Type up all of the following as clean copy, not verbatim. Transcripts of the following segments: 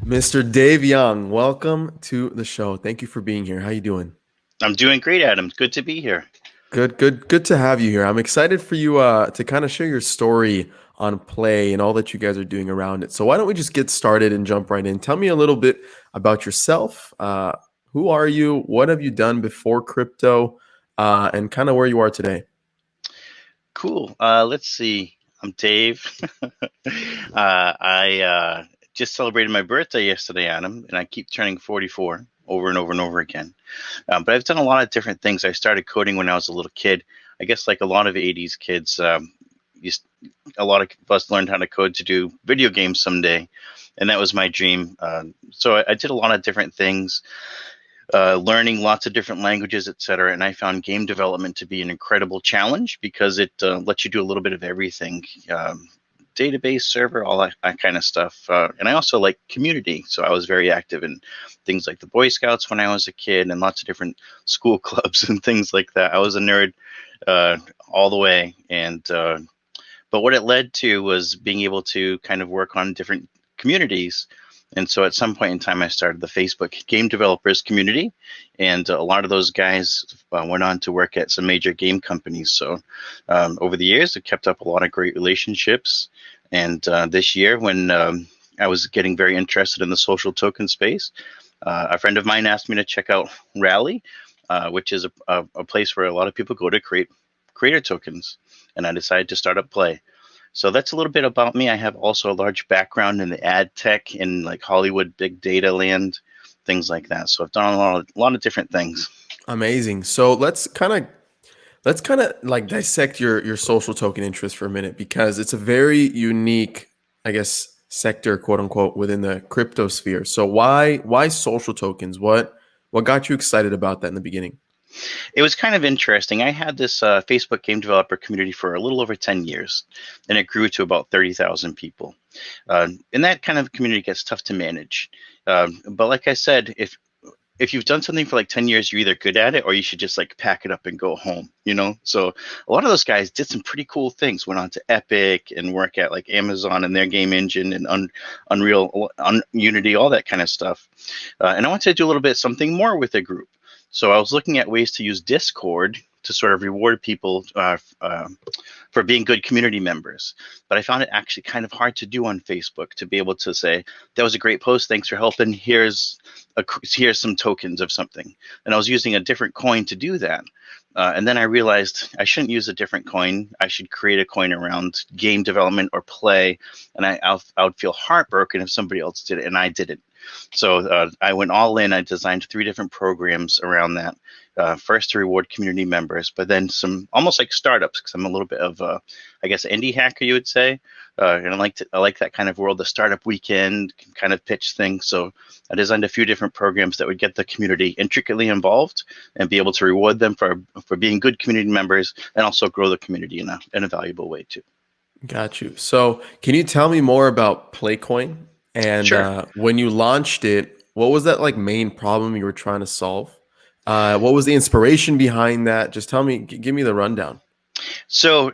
Mr. Dave Young, welcome to the show. Thank you for being here. How you doing? I'm doing great, Adam. Good to be here. Good to have you here. I'm excited for you to kind of share your story on Play and all that you guys are doing around it. So why don't we just get started and jump right in? Tell me a little bit about yourself. Who are you? What have you done before crypto? And kind of where you are today. Cool. Let's see. I'm Dave. I just celebrated my birthday yesterday, Adam, and I keep turning 44 over and over and over again. But I've done a lot of different things. I started coding when I was a little kid. I guess like a lot of 80s kids, used, a lot of us learned how to code to do video games someday, and that was my dream. So I did a lot of different things. Learning lots of different languages, etc. And I found game development to be an incredible challenge because it lets you do a little bit of everything. Database, server, all that kind of stuff. And I also like community. So I was very active in things like the Boy Scouts when I was a kid and lots of different school clubs and things like that. I was a nerd all the way. But what it led to was being able to kind of work on different communities. And so at some point in time, I started the Facebook game developers community, and a lot of those guys went on to work at some major game companies. So over the years, I kept up a lot of great relationships. And this year, when I was getting very interested in the social token space, a friend of mine asked me to check out Rally, which is a place where a lot of people go to create creator tokens. And I decided to start up Play. So that's a little bit about me. I have also a large background in the ad tech in like Hollywood, big data land, things like that. So I've done a lot of different things. Amazing. So let's kind of like dissect your social token interest for a minute because it's a very unique, I guess, sector, quote unquote, within the crypto sphere. So why social tokens? What got you excited about that in the beginning? It was kind of interesting. I had this Facebook game developer community for a little over 10 years, and it grew to about 30,000 people. And that kind of community gets tough to manage. But like I said, if you've done something for like 10 years, you're either good at it or you should just like pack it up and go home, you know? So a lot of those guys did some pretty cool things, went on to Epic and work at like Amazon and their game engine and Unreal, Unity, all that kind of stuff. And I wanted to do a little bit something more with the group. So I was looking at ways to use Discord to sort of reward people for being good community members. But I found it actually kind of hard to do on Facebook to be able to say, that was a great post, thanks for helping, here's some tokens of something. And I was using a different coin to do that. And then I realized I shouldn't use a different coin. I should create a coin around game development or play. And I would feel heartbroken if somebody else did it and I didn't. So I went all in. I designed 3 different programs around that. First to reward community members, but then some almost like startups, because I'm a little bit of I guess indie hacker, you would say. And I like that kind of world, the startup weekend kind of pitch thing. So I designed a few different programs that would get the community intricately involved and be able to reward them for being good community members and also grow the community in a valuable way too. Got you. So can you tell me more about Playcoin and Sure. when you launched it, what was that like main problem you were trying to solve? What was the inspiration behind that? Just tell me, give me the rundown. So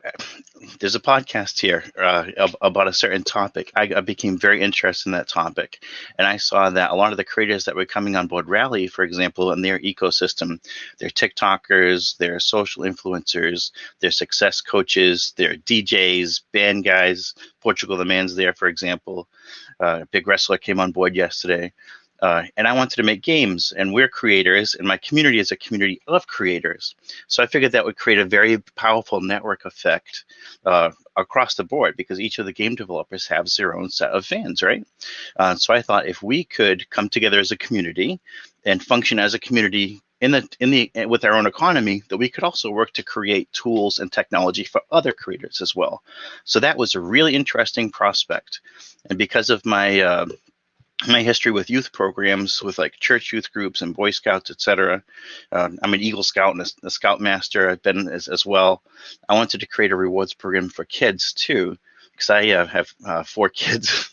there's a podcast here about a certain topic. I became very interested in that topic, and I saw that a lot of the creators that were coming on board Rally, for example, in their ecosystem, they're TikTokers, they're social influencers, they're success coaches, they're DJs, band guys. Portugal the Man's there, for example. A big wrestler came on board yesterday. And I wanted to make games, and we're creators, and my community is a community of creators. So I figured that would create a very powerful network effect across the board, because each of the game developers has their own set of fans, right? So I thought if we could come together as a community and function as a community with our own economy, that we could also work to create tools and technology for other creators as well. So that was a really interesting prospect, and because of my history with youth programs with like church youth groups and Boy Scouts, etc. I'm an Eagle Scout and a Scout Master. I've been as well. I wanted to create a rewards program for kids too, because I have 4 kids,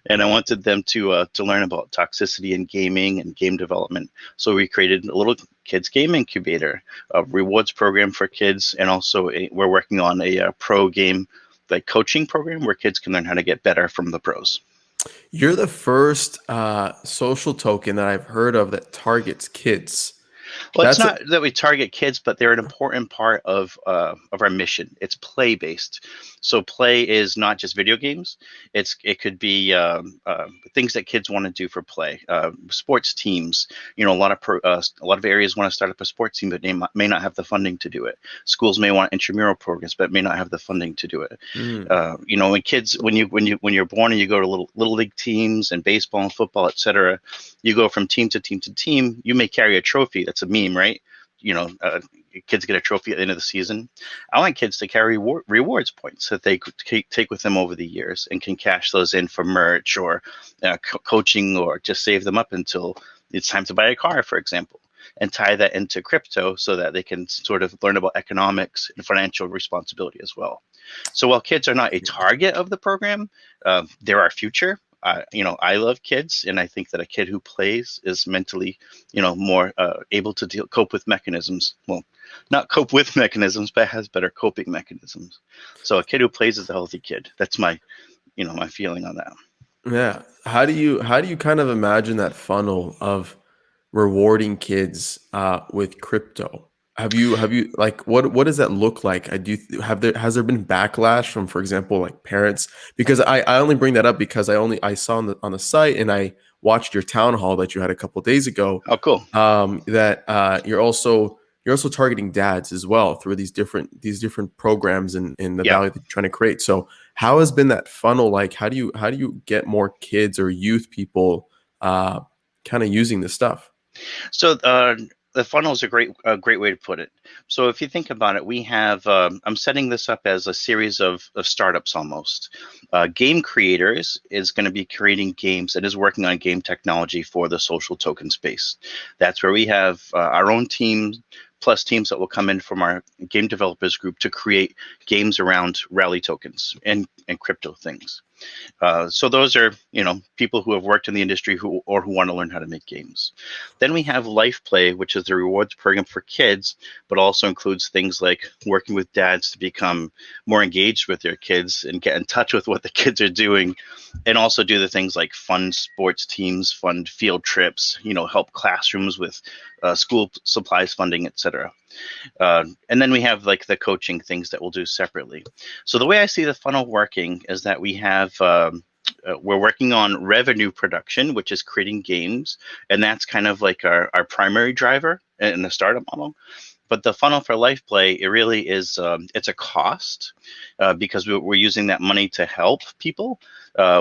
and I wanted them to learn about toxicity in gaming and game development. So we created a little kids game incubator, a rewards program for kids, and also we're working on a pro game like coaching program where kids can learn how to get better from the pros. You're the first social token that I've heard of that targets kids. Well, it's That's not that we target kids, but they're an important part of our mission. It's play based, so play is not just video games. It could be things that kids want to do for play. Sports teams, a lot of a lot of areas want to start up a sports team, but they may not have the funding to do it. Schools may want intramural programs, but may not have the funding to do it. mm, When kids, when you're born and you go to little league teams and baseball and football, etc., you go from team to team to team. You may carry a trophy. That's a meme, right? You know, uh, Kids get a trophy at the end of the season. I want kids to carry rewards points that they could take with them over the years and can cash those in for merch or coaching, or just save them up until it's time to buy a car, for example, and tie that into crypto so that they can sort of learn about economics and financial responsibility as well. So while kids are not a target of the program, they're our future. I love kids, and I think that a kid who plays is mentally, more able to cope with mechanisms. Well, not cope with mechanisms, but has better coping mechanisms. So a kid who plays is a healthy kid. That's my feeling on that. yeah. How do you kind of imagine that funnel of rewarding kids with crypto? Have you like what does that look like? I do have there has there been backlash from, for example, like parents? Because I only bring that up because I saw on the site, and I watched your town hall that you had a couple days ago, Oh, cool. that you're also targeting dads as well through these different programs and the Yeah. value that you're trying to create. So how has been that funnel like? How do you get more kids or youth people uh, kind of using this stuff? So the funnel is a great way to put it. So if you think about it, we have I'm setting this up as a series of startups almost. Game creators is going to be creating games and is working on game technology for the social token space. That's where we have our own team plus teams that will come in from our game developers group to create games around rally tokens and crypto things. So those are people who have worked in the industry who want to learn how to make games. Then we have Life Play, which is the rewards program for kids, but also includes things like working with dads to become more engaged with their kids and get in touch with what the kids are doing, and also do the things like fund sports teams, fund field trips, help classrooms with school supplies funding, etc. And then we have like the coaching things that we'll do separately. So the way I see the funnel working is that we're working on revenue production, which is creating games, and that's kind of like our primary driver in the startup model. But the funnel for Life Play, it really is it's a cost because we're using that money to help people,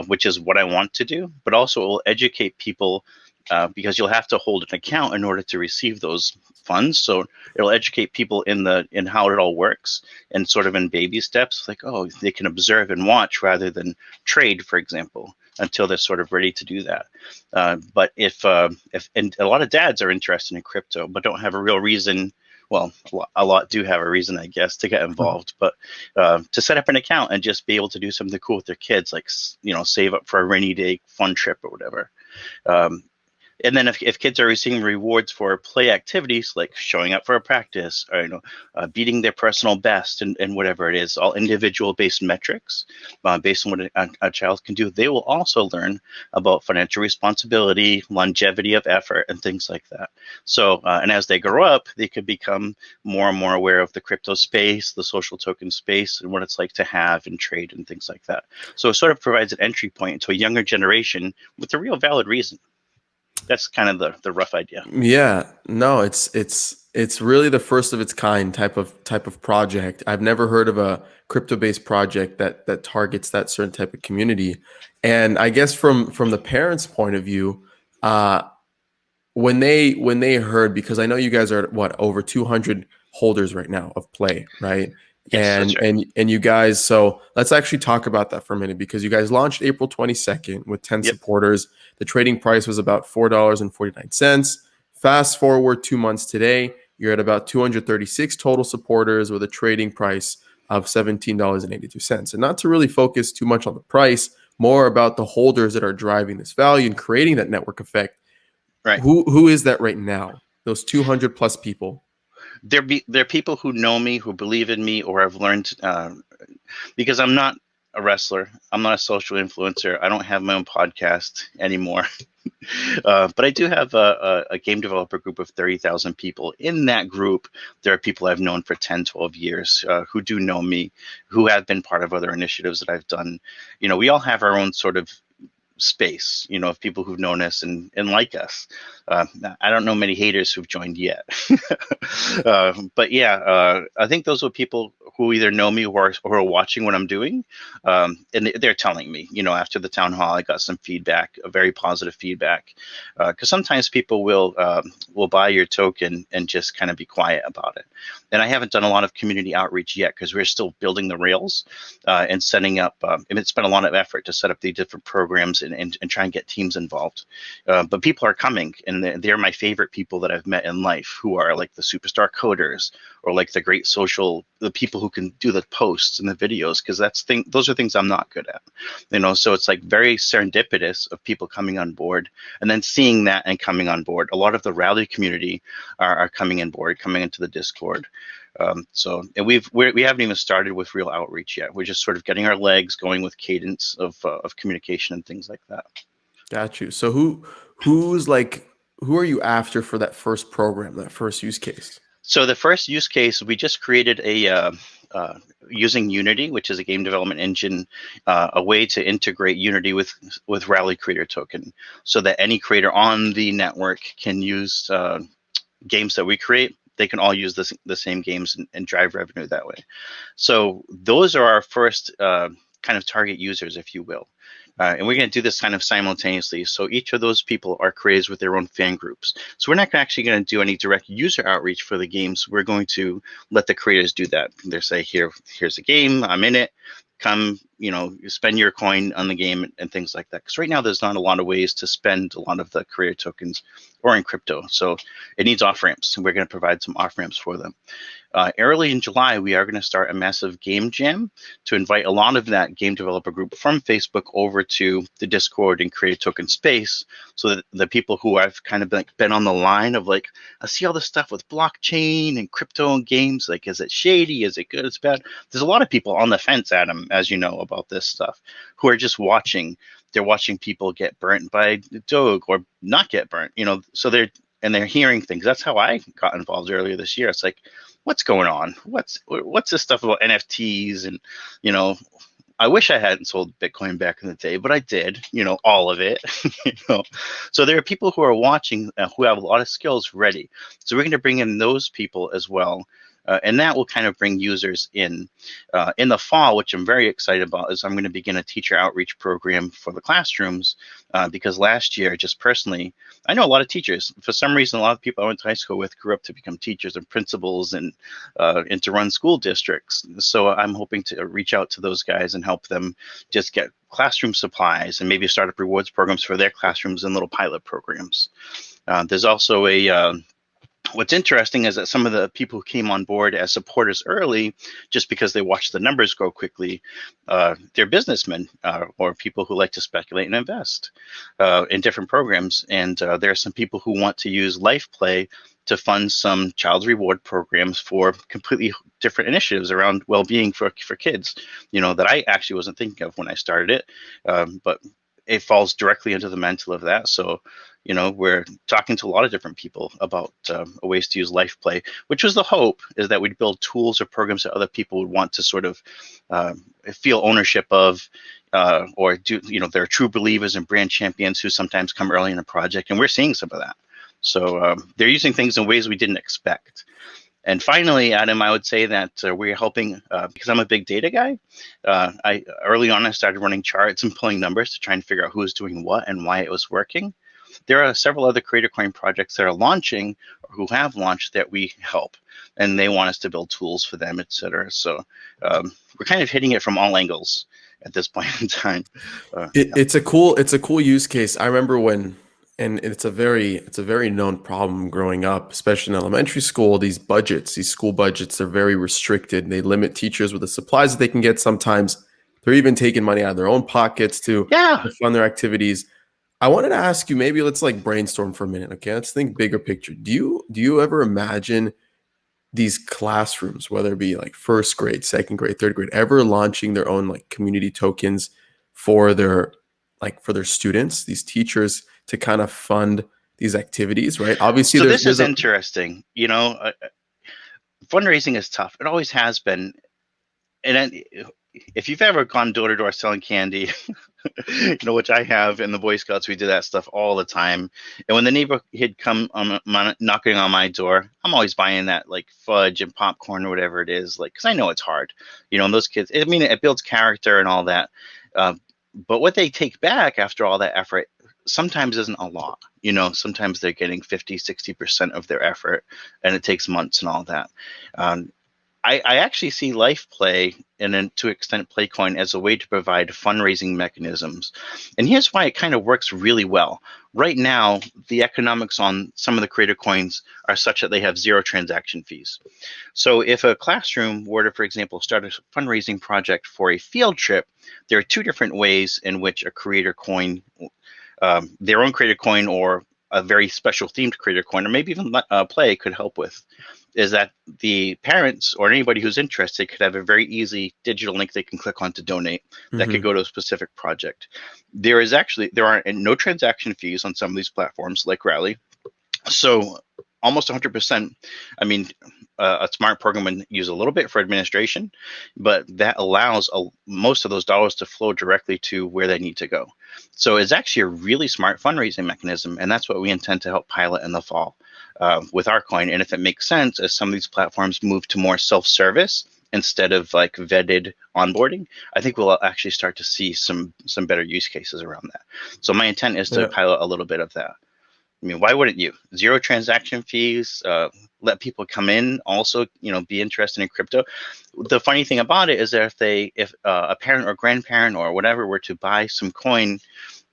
which is what I want to do. But also it will educate people because you'll have to hold an account in order to receive those funds. So it'll educate people in how it all works and sort of in baby steps, like, oh, they can observe and watch rather than trade, for example, until they're sort of ready to do that. But if and a lot of dads are interested in crypto but don't have a real reason. Well, a lot do have a reason, I guess, to get involved, but to set up an account and just be able to do something cool with their kids, like save up for a rainy day fun trip or whatever. Um, and then if kids are receiving rewards for play activities like showing up for a practice or beating their personal best and whatever it is, all individual based metrics based on what a child can do, they will also learn about financial responsibility, longevity of effort, and things like that. So and as they grow up, they could become more and more aware of the crypto space, the social token space, and what it's like to have and trade and things like that. So it sort of provides an entry point to a younger generation with a real valid reason. That's kind of the rough idea. Yeah, no, it's really the first of its kind type of project. I've never heard of a crypto-based project that targets that certain type of community. And I guess from the parents' point of view, uh, when they heard, because I know you guys are at what, over 200 holders right now of play, right? Yes, that's And right. and and you guys, so let's actually talk about that for a minute, because you guys launched April 22nd with 10 Yep. supporters. The trading price was about $4.49. Fast forward 2 months today, you're at about 236 total supporters with a trading price of $17.82. And not to really focus too much on the price, more about the holders that are driving this value and creating that network effect. Right. Who is that right now? Those 200 plus people. There are people who know me, who believe in me, or have learned because I'm not. a wrestler. I'm not a social influencer. I don't have my own podcast anymore. But I do have a game developer group of 30,000 people. In that group, there are people I've known for 10, 12 years who do know me, who have been part of other initiatives that I've done. We all have our own sort of space, of people who've known us and like us. I don't know many haters who've joined yet. But yeah, I think those are people who either know me or are watching what I'm doing. And they're telling me, after the town hall, I got some feedback, a very positive feedback. Because sometimes people will buy your token and just kind of be quiet about it. And I haven't done a lot of community outreach yet because we're still building the rails and setting up. And it's been a lot of effort to set up the different programs and try and get teams involved. But people are coming, and they're my favorite people that I've met in life, who are like the superstar coders or like the great the people who can do the posts and the videos, because those are things I'm not good at. So it's like very serendipitous of people coming on board and then seeing that and coming on board. A lot of the rally community are coming on board, coming into the Discord. And we haven't even started with real outreach yet. We're just sort of getting our legs going with cadence of communication and things like that. Got you. So who are you after for that first program, that first use case? So the first use case, we just created using Unity, which is a game development engine, a way to integrate Unity with Rally Creator Token, so that any creator on the network can use games that we create. They can all use the same games and drive revenue that way. So those are our first kind of target users, if you will. And we're going to do this kind of simultaneously. So each of those people are creators with their own fan groups. So we're not actually going to do any direct user outreach for the games. We're going to let the creators do that. They say, here's a game, I'm in it. Come, spend your coin on the game and things like that. Because right now there's not a lot of ways to spend a lot of the creator tokens or in crypto. So it needs off-ramps, and we're going to provide some off-ramps for them. Early in July, we are going to start a massive game jam to invite a lot of that game developer group from Facebook over to the Discord and creator token space, so that the people who have kind of been on the line of like, I see all this stuff with blockchain and crypto and games, like, is it shady? Is it good? Is it bad? There's a lot of people on the fence, Adam, as you know, about this stuff, who are just watching. They're watching people get burnt by Doge or not get burnt, so they're hearing things. That's how I got involved earlier this year. It's like, what's going on? What's this stuff about NFTs? And, I wish I hadn't sold Bitcoin back in the day, but I did, all of it. So there are people who are watching who have a lot of skills ready. So we're going to bring in those people as well. And that will kind of bring users in. In the fall, which I'm very excited about, is I'm going to begin a teacher outreach program for the classrooms, because last year, just personally, I know a lot of teachers. For some reason, a lot of people I went to high school with grew up to become teachers and principals and to run school districts. So I'm hoping to reach out to those guys and help them just get classroom supplies and maybe start up rewards programs for their classrooms and little pilot programs. There's also what's interesting is that some of the people who came on board as supporters early, just because they watched the numbers grow quickly, they're businessmen or people who like to speculate and invest in different programs. And there are some people who want to use Life Play to fund some child reward programs for completely different initiatives around well-being for kids, that I actually wasn't thinking of when I started it. But it falls directly into the mantle of that. So, we're talking to a lot of different people about ways to use Life Play, which was the hope, is that we'd build tools or programs that other people would want to sort of feel ownership of, or do, they're true believers and brand champions who sometimes come early in a project. And we're seeing some of that. So they're using things in ways we didn't expect. And finally, Adam, I would say that we're helping, because I'm a big data guy. Early on, I started running charts and pulling numbers to try and figure out who was doing what and why it was working. There are several other Creator Coin projects that are launching or who have launched that we help, and they want us to build tools for them, et cetera. So we're kind of hitting it from all angles at this point in time. It's a cool use case. I remember and it's a very known problem growing up, especially in elementary school. These school budgets, are very restricted. They limit teachers with the supplies that they can get. Sometimes they're even taking money out of their own pockets to fund their activities. I wanted to ask you, maybe let's like brainstorm for a minute. Okay, let's think bigger picture. Do you ever imagine these classrooms, whether it be like first grade, second grade, third grade, ever launching their own like community tokens for their students, these teachers, to kind of fund these activities, right? Obviously, So this there's is a interesting. Fundraising is tough. It always has been. And then, if you've ever gone door to door selling candy, which I have in the Boy Scouts, we do that stuff all the time. And when the neighborhood come knocking on my door, I'm always buying that like fudge and popcorn or whatever it is, like, because I know it's hard, and those kids. I mean, it builds character and all that. But what they take back after all that effort sometimes isn't a lot. Sometimes they're getting 50, 60% of their effort, and it takes months and all that. I actually see Life Play and then to extent Playcoin as a way to provide fundraising mechanisms. And here's why it kind of works really well. Right now, the economics on some of the creator coins are such that they have 0 transaction fees. So if a classroom were to, for example, start a fundraising project for a field trip, there are 2 different ways in which a creator coin, their own creator coin or a very special themed creator coin, or maybe even Play could help with, is that the parents or anybody who's interested could have a very easy digital link they can click on to donate that could Mhm. go to a specific project. There are no transaction fees on some of these platforms like Rally. So almost 100%. I mean, a smart program would use a little bit for administration, but that allows most of those dollars to flow directly to where they need to go. So it's actually a really smart fundraising mechanism, and that's what we intend to help pilot in the fall with our coin. And if it makes sense, as some of these platforms move to more self-service instead of like vetted onboarding, I think we'll actually start to see some better use cases around that. So my intent is to Yeah. pilot a little bit of that. I mean, why wouldn't you? 0 transaction fees, let people come in, also, be interested in crypto. The funny thing about it is that if a parent or grandparent or whatever were to buy some coin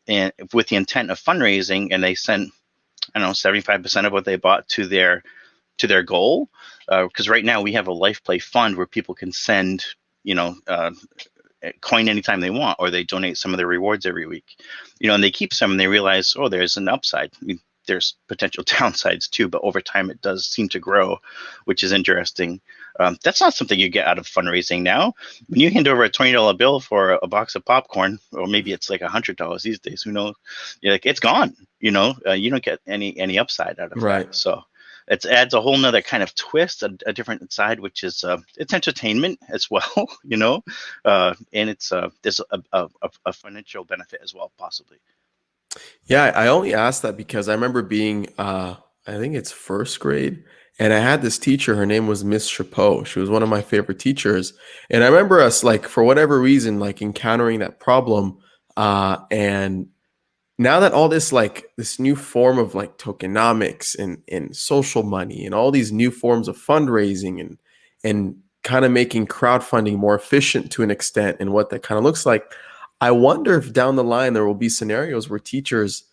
and with the intent of fundraising, and they sent, I don't know, 75% of what they bought to their goal, because right now we have a Life Play fund where people can send, coin anytime they want, or they donate some of their rewards every week, and they keep some and they realize, oh, there's an upside. I mean, there's potential downsides too, but over time it does seem to grow, which is interesting. That's not something you get out of fundraising now. When you hand over a $20 bill for a box of popcorn, or maybe it's like $100 these days, who knows? You're like, it's gone. You don't get any upside out of that. Right. So it adds a whole nother kind of twist, a different side, which is it's entertainment as well, and it's there's a financial benefit as well, possibly. Yeah, I only asked that because I remember being, I think it's first grade, and I had this teacher. Her name was Miss Chapeau. She was one of my favorite teachers, and I remember us like for whatever reason like encountering that problem. And now that all this like this new form of like tokenomics and social money and all these new forms of fundraising and kind of making crowdfunding more efficient to an extent and what that kind of looks like, I wonder if down the line there will be scenarios where teachers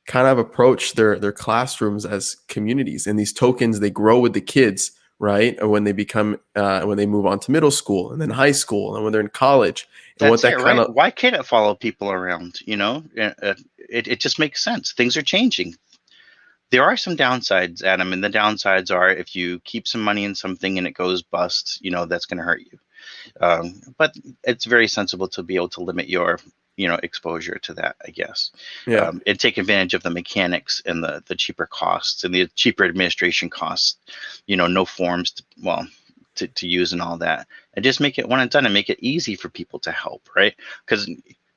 kind of approach their classrooms as communities, and these tokens they grow with the kids, right? Or when they become when they move on to middle school and then high school and when they're in college, and what That's that it, kind right? of Why can't it follow people around? It just makes sense. Things are changing. There are some downsides, Adam, and the downsides are if you keep some money in something and it goes bust, that's going to hurt you. But it's very sensible to be able to limit your, exposure to that, I guess, yeah. and take advantage of the mechanics and the cheaper costs and the cheaper administration costs. No forms, to use and all that, and just make it one and done, and make it easy for people to help, right? Because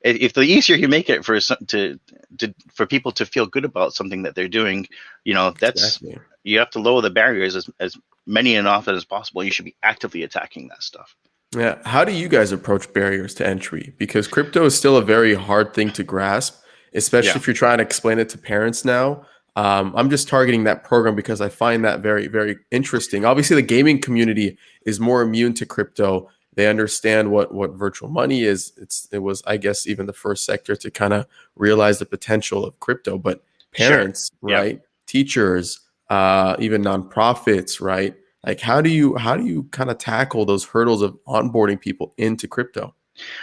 if the easier you make it for people to feel good about something that they're doing, that's Exactly. you have to lower the barriers as many and often as possible. You should be actively attacking that stuff. Yeah. How do you guys approach barriers to entry? Because crypto is still a very hard thing to grasp, especially Yeah. if you're trying to explain it to parents now. I'm just targeting that program because I find that very, very interesting. Obviously, the gaming community is more immune to crypto. They understand what virtual money is. It was, I guess, even the first sector to kind of realize the potential of crypto. But Sure. parents, Yeah. right? Teachers, even nonprofits, right? Like how do you kind of tackle those hurdles of onboarding people into crypto?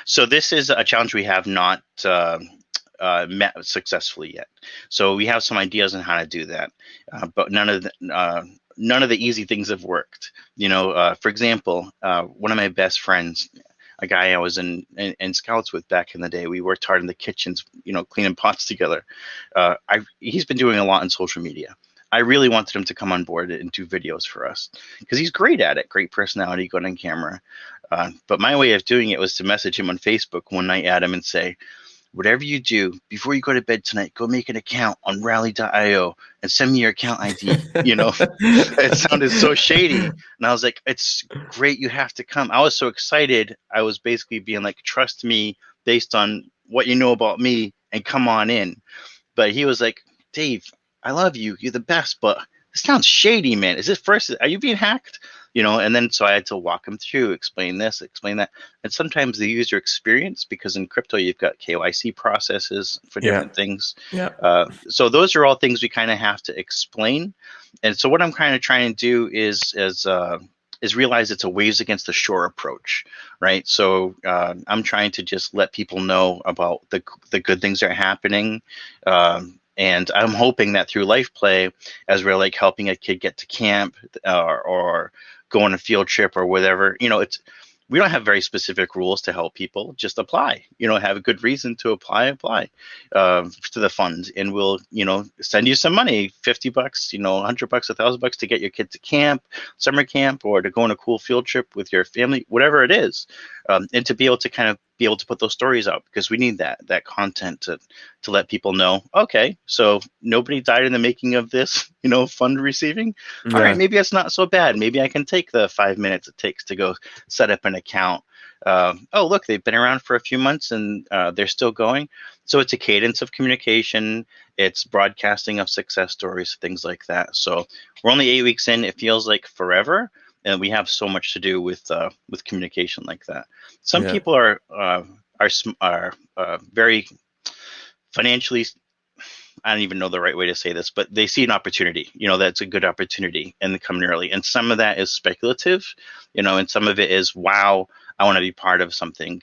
So this is a challenge we have not met successfully yet. So we have some ideas on how to do that, but none of none of the easy things have worked. For example, one of my best friends, a guy I was in scouts with back in the day, we worked hard in the kitchens, cleaning pots together. He's been doing a lot on social media. I really wanted him to come on board and do videos for us because he's great at it, great personality, good on camera. But my way of doing it was to message him on Facebook one night at him and say, whatever you do, before you go to bed tonight, go make an account on rally.io and send me your account ID. It sounded so shady. And I was like, it's great. You have to come. I was so excited. I was basically being like, trust me based on what you know about me and come on in. But he was like, Dave, I love you. You're the best, but this sounds shady, man. Is this first? Are you being hacked? And then so I had to walk him through, explain this, explain that. And sometimes the user experience, because in crypto, you've got KYC processes for different things. Yeah. So those are all things we kind of have to explain. And so what I'm kind of trying to do is realize it's a waves against the shore approach, right? So I'm trying to just let people know about the good things that are happening. And I'm hoping that through Life Play, as we're like helping a kid get to camp or go on a field trip or whatever, we don't have very specific rules to help people. Just apply, have a good reason to apply to the fund, and we'll, send you some money, $50, $100, $1,000 to get your kid to camp, summer camp, or to go on a cool field trip with your family, whatever it is, and to be able to kind of be able to put those stories out, because we need that content to let people know, okay, so nobody died in the making of this, fund receiving. All right, maybe that's not so bad. Maybe I can take the 5 minutes it takes to go set up an account. Oh, look, they've been around for a few months and they're still going. So it's a cadence of communication. It's broadcasting of success stories, things like that. So we're only 8 weeks in. It feels like forever. And we have so much to do with communication like that. Some people are very financially, I don't even know the right way to say this, but they see an opportunity, that's a good opportunity and coming early. And some of that is speculative, and some of it is, wow, I want to be part of something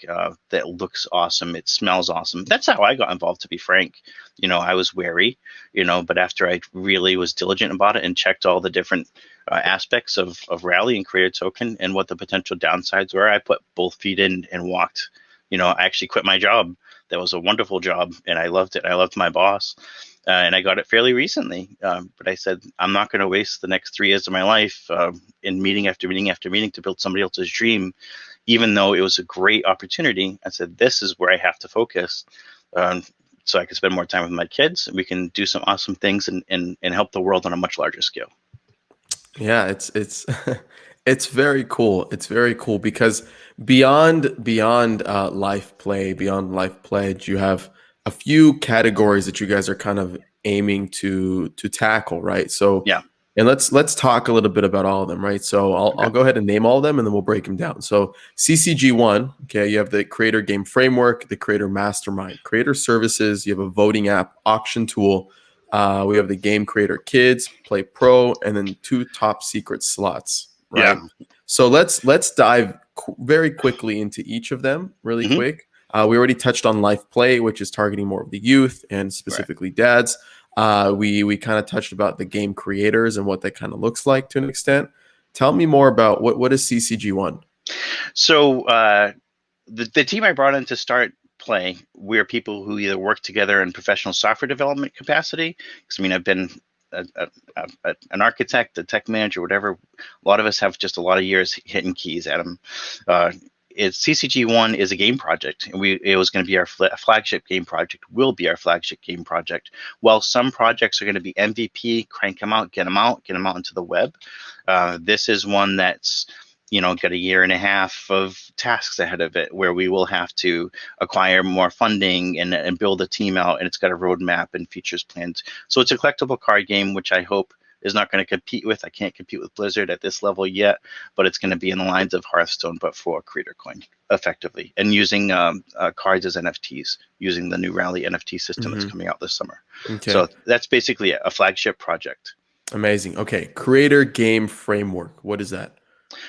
that looks awesome. It smells awesome. That's how I got involved, to be frank. I was wary, but after I really was diligent about it and checked all the different aspects of Rally and Creator Token and what the potential downsides were, I put both feet in and walked. I actually quit my job. That was a wonderful job, and I loved it. I loved my boss, and I got it fairly recently. But I said, I'm not going to waste the next 3 years of my life in meeting after meeting after meeting to build somebody else's dream, even though it was a great opportunity. I said, this is where I have to focus, so I can spend more time with my kids, and we can do some awesome things and help the world on a much larger scale. Yeah, it's it's very cool. It's very cool because beyond life play, beyond life pledge, you have a few categories that you guys are kind of aiming to tackle, right? So Yeah. and let's talk a little bit about all of them, right? So I'll go ahead and name all of them, and then we'll break them down. So CCG1, okay, you have the Creator Game Framework, the Creator Mastermind, Creator Services. You have a voting app, auction tool. We have the Game Creator Kids, Play Pro, and then 2 top secret slots, right? Yeah. So let's dive very quickly into each of them, really quick. We already touched on Life Play, which is targeting more of the youth and specifically dads. We kind of touched about the game creators and what that kind of looks like to an extent. Tell me more about what is CCG1? So the team I brought in to start Play, we're people who either work together in professional software development capacity. Because I've been an architect, a tech manager, whatever. A lot of us have just a lot of years hitting keys at them. CCG1 is a game project, and it was going to be our flagship game project, will be our flagship game project. While some projects are going to be MVP, crank them out, get them out into the web. This is one that's got a year and a half of tasks ahead of it, where we will have to acquire more funding and build a team out, and it's got a roadmap and features planned. So it's a collectible card game, which I hope is not going to compete with. I can't compete with Blizzard at this level yet, but it's going to be in the lines of Hearthstone, but for Creator Coin, effectively, and using cards as NFTs, using the new Rally NFT system that's coming out this summer. Okay. So that's basically a flagship project. Amazing. Okay, Creator Game Framework. What is that?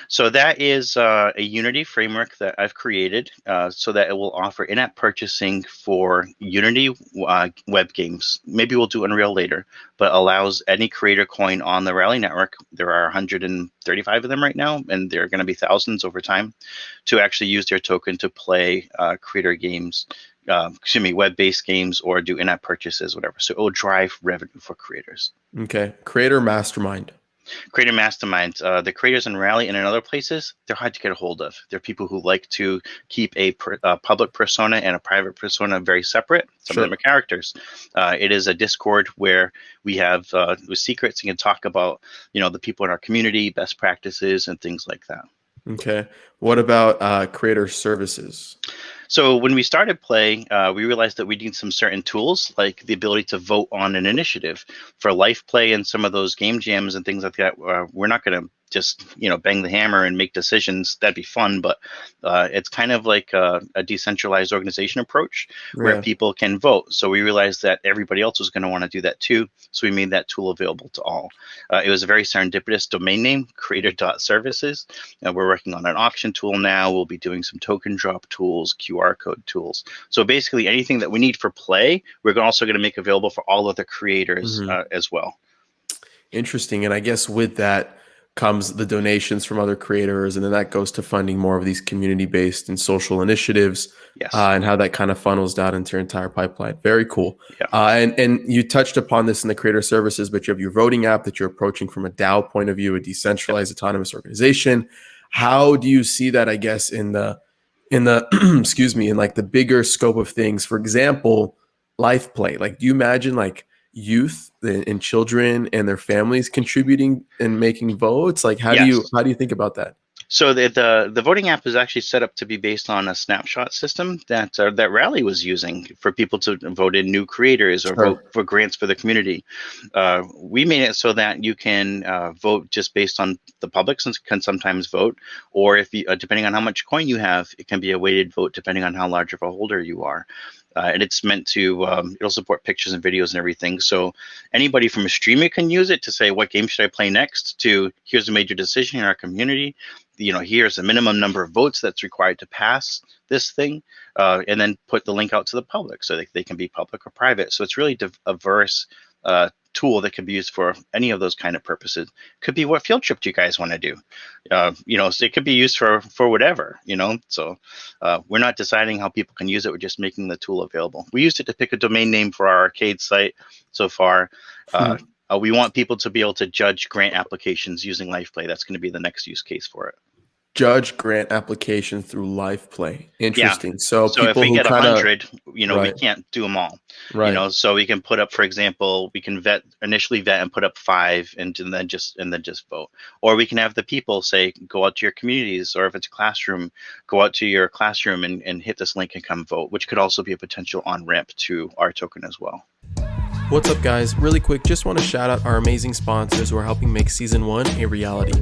So that is a Unity framework that I've created so that it will offer in-app purchasing for Unity web games. Maybe we'll do Unreal later, but allows any creator coin on the Rally network. There are 135 of them right now, and there are going to be thousands over time, to actually use their token to play creator games, web-based games, or do in-app purchases, whatever. So it will drive revenue for creators. Okay. Creator mastermind. Creator masterminds, the creators in Rally and in other places, they're hard to get a hold of. They're people who like to keep a public persona and a private persona very separate. Some of them are characters. It is a Discord where we have secrets and can talk about, the people in our community, best practices, and things like that. Okay. What about creator services? So when we started Play, we realized that we need some certain tools, like the ability to vote on an initiative. For life play and some of those game jams and things like that, we're not going to just bang the hammer and make decisions. That'd be fun, but it's kind of like a decentralized organization approach where people can vote. So we realized that everybody else was going to want to do that too. So we made that tool available to all. It was a very serendipitous domain name, creator.services. We're working on an auction tool now. We'll be doing some token drop tools, QR code tools. So basically anything that we need for Play, we're also going to make available for all other creators as well. Interesting. And I guess with that comes the donations from other creators, and then that goes to funding more of these community-based and social initiatives. Yes. And how that kind of funnels down into your entire pipeline. Very cool. Yeah. And you touched upon this in the creator services, but you have your voting app that you're approaching from a DAO point of view, a decentralized autonomous organization. How do you see that, I guess, in the excuse me, in like the bigger scope of things? For example, life play. Like, do you imagine like youth and children and their families contributing and making votes? Like, how do you think about that? So the voting app is actually set up to be based on a snapshot system that Rally was using for people to vote in new creators or vote for grants for the community. We made it so that you can vote just based on the public can sometimes vote, or if you, depending on how much coin you have, it can be a weighted vote depending on how large of a holder you are. And it's meant to, it'll support pictures and videos and everything. So anybody from a streamer can use it to say, what game should I play next, to here's a major decision in our community. Here's the minimum number of votes that's required to pass this thing, and then put the link out to the public so they can be public or private. So it's really a diverse tool that can be used for any of those kind of purposes. Could be, what field trip do you guys want to do? So it could be used for whatever, So we're not deciding how people can use it. We're just making the tool available. We used it to pick a domain name for our arcade site so far. We want people to be able to judge grant applications using LifePlay. That's going to be the next use case for it. Judge grant applications through LifePlay. Interesting. Yeah. So if we get 100, we can't do them all. Right. So we can put up, for example, we can initially vet and put up 5 and then just vote. Or we can have the people say, go out to your communities, or if it's a classroom, go out to your classroom and hit this link and come vote, which could also be a potential on-ramp to our token as well. What's up, guys? Really quick, just want to shout out our amazing sponsors who are helping make Season 1 a reality.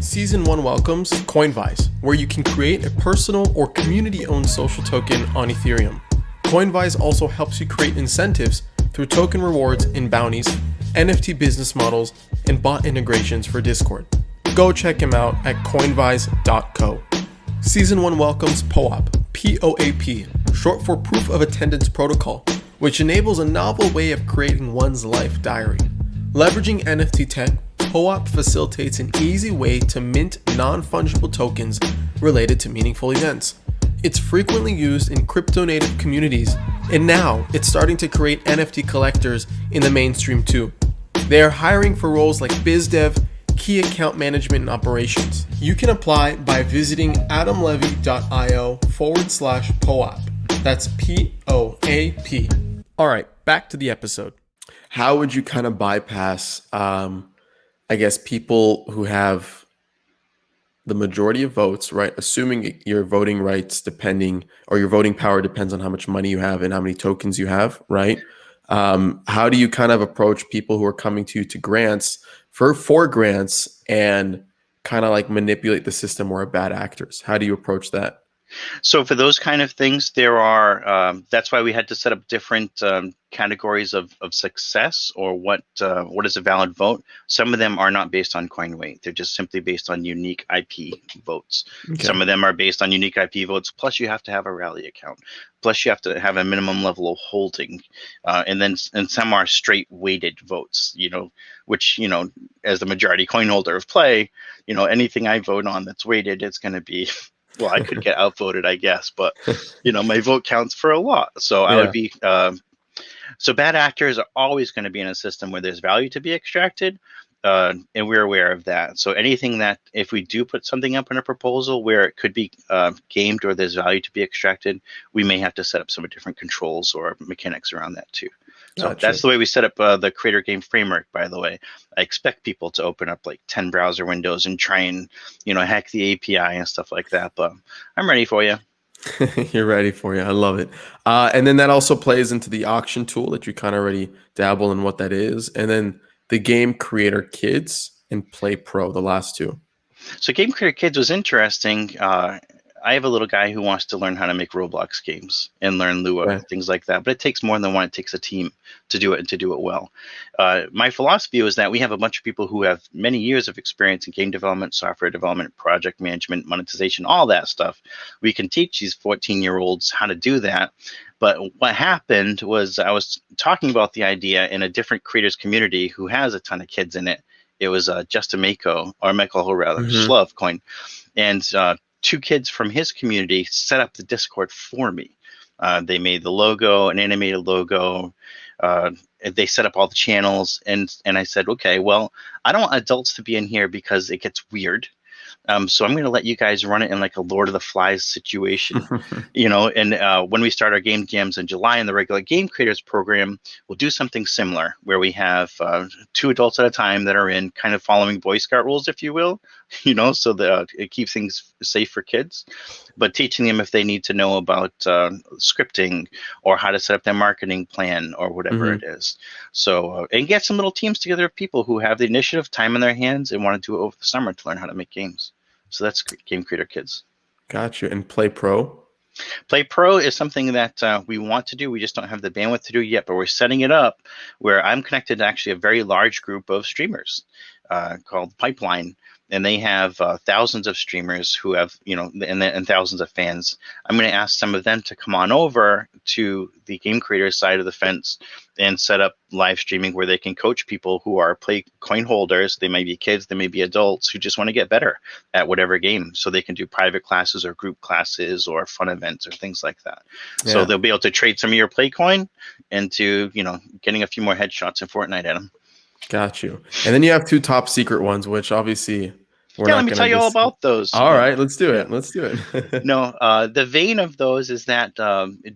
Season 1 welcomes Coinvise, where you can create a personal or community-owned social token on Ethereum. Coinvise also helps you create incentives through token rewards and bounties, NFT business models, and bot integrations for Discord. Go check him out at coinvise.co. Season 1 welcomes POAP, P-O-A-P, short for Proof of Attendance Protocol, which enables a novel way of creating one's life diary. Leveraging NFT tech, POAP facilitates an easy way to mint non-fungible tokens related to meaningful events. It's frequently used in crypto-native communities, and now it's starting to create NFT collectors in the mainstream too. They are hiring for roles like BizDev, key account management and operations. You can apply by visiting adamlevy.io/POAP. That's P-O-A-P. All right, back to the episode. How would you kind of bypass, I guess, people who have the majority of votes, right? Assuming your voting rights or your voting power depends on how much money you have and how many tokens you have, right? How do you kind of approach people who are coming to you to grants for grants and kind of like manipulate the system or are bad actors? How do you approach that? So for those kind of things, there are. That's why we had to set up different categories of success, or what is a valid vote. Some of them are not based on coin weight; they're just simply based on unique IP votes. Okay. Some of them are based on unique IP votes. Plus, you have to have a rally account. Plus, you have to have a minimum level of holding, and some are straight weighted votes. Which as the majority coin holder of play, anything I vote on that's weighted, it's going to be. Well, I could get outvoted, I guess, but my vote counts for a lot. So I would Yeah. be. So bad actors are always going to be in a system where there's value to be extracted, and we're aware of that. So anything that, if we do put something up in a proposal where it could be gamed or there's value to be extracted, we may have to set up some different controls or mechanics around that too. So Gotcha. that's the way we set up the creator game framework, by the way. I expect people to open up like 10 browser windows and try and, hack the API and stuff like that. But I'm ready for you. You're ready for you. I love it. And then that also plays into the auction tool that you kind of already dabble in what that is. And then the game creator kids and play pro, the last two. So Game Creator Kids was interesting. I have a little guy who wants to learn how to make Roblox games and learn Lua, Okay. things like that. But it takes more than one. It takes a team to do it, and to do it well. My philosophy is that we have a bunch of people who have many years of experience in game development, software development, project management, monetization, all that stuff. We can teach these 14-year-olds how to do that. But what happened was, I was talking about the idea in a different creators community who has a ton of kids in it. It was Justin Mako, or Michael rather, Hmm. Shlove Coin. And two kids from his community set up the Discord for me. They made the logo, an animated logo. They set up all the channels, and I said, okay, well, I don't want adults to be in here because it gets weird. So I'm going to let you guys run it in like a Lord of the Flies situation, And when we start our game jams in July in the regular game creators program, we'll do something similar where we have two adults at a time that are in, kind of following Boy Scout rules, if you will, so that it keeps things safe for kids, but teaching them if they need to know about scripting or how to set up their marketing plan or whatever it Hmm. is. So, and get some little teams together of people who have the initiative, time in their hands, and want to do it over the summer to learn how to make games. So that's Game Creator Kids. Gotcha. And play pro. Play Pro is something that we want to do. We just don't have the bandwidth to do yet, but we're setting it up where I'm connected to actually a very large group of streamers called Pipeline. And they have thousands of streamers who have, and thousands of fans. I'm going to ask some of them to come on over to the game creator side of the fence and set up live streaming where they can coach people who are play coin holders. They may be kids, they may be adults who just want to get better at whatever game. So they can do private classes or group classes or fun events or things like that. So Yeah. they'll be able to trade some of your play coin into, getting a few more headshots in Fortnite at them. Got you. And then you have two top secret ones, which obviously we're Yeah, let not me going tell to you all just. about those. All right, let's do Yeah. it. Let's do it. No, the vein of those is that